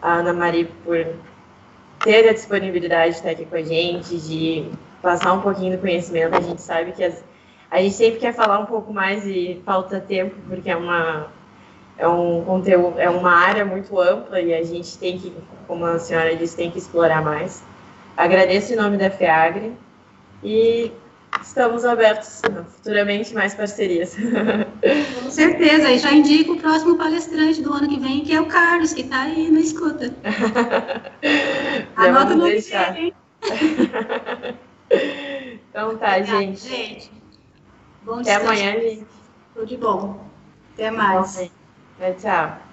a Ana Maria por ter a disponibilidade de estar aqui com a gente, de passar um pouquinho do conhecimento. A gente sabe que a gente sempre quer falar um pouco mais e falta tempo, porque é um conteúdo, é uma área muito ampla e a gente tem que, como a senhora disse, tem que explorar mais. Agradeço em nome da FEAGRE e estamos abertos futuramente mais parcerias. Com certeza, e já indico o próximo palestrante do ano que vem, que é o Carlos, que está aí na escuta. Anota no deixar. Então tá, obrigada, gente. Bom até amanhã, gente. Tudo de bom. Até mais. Tchau.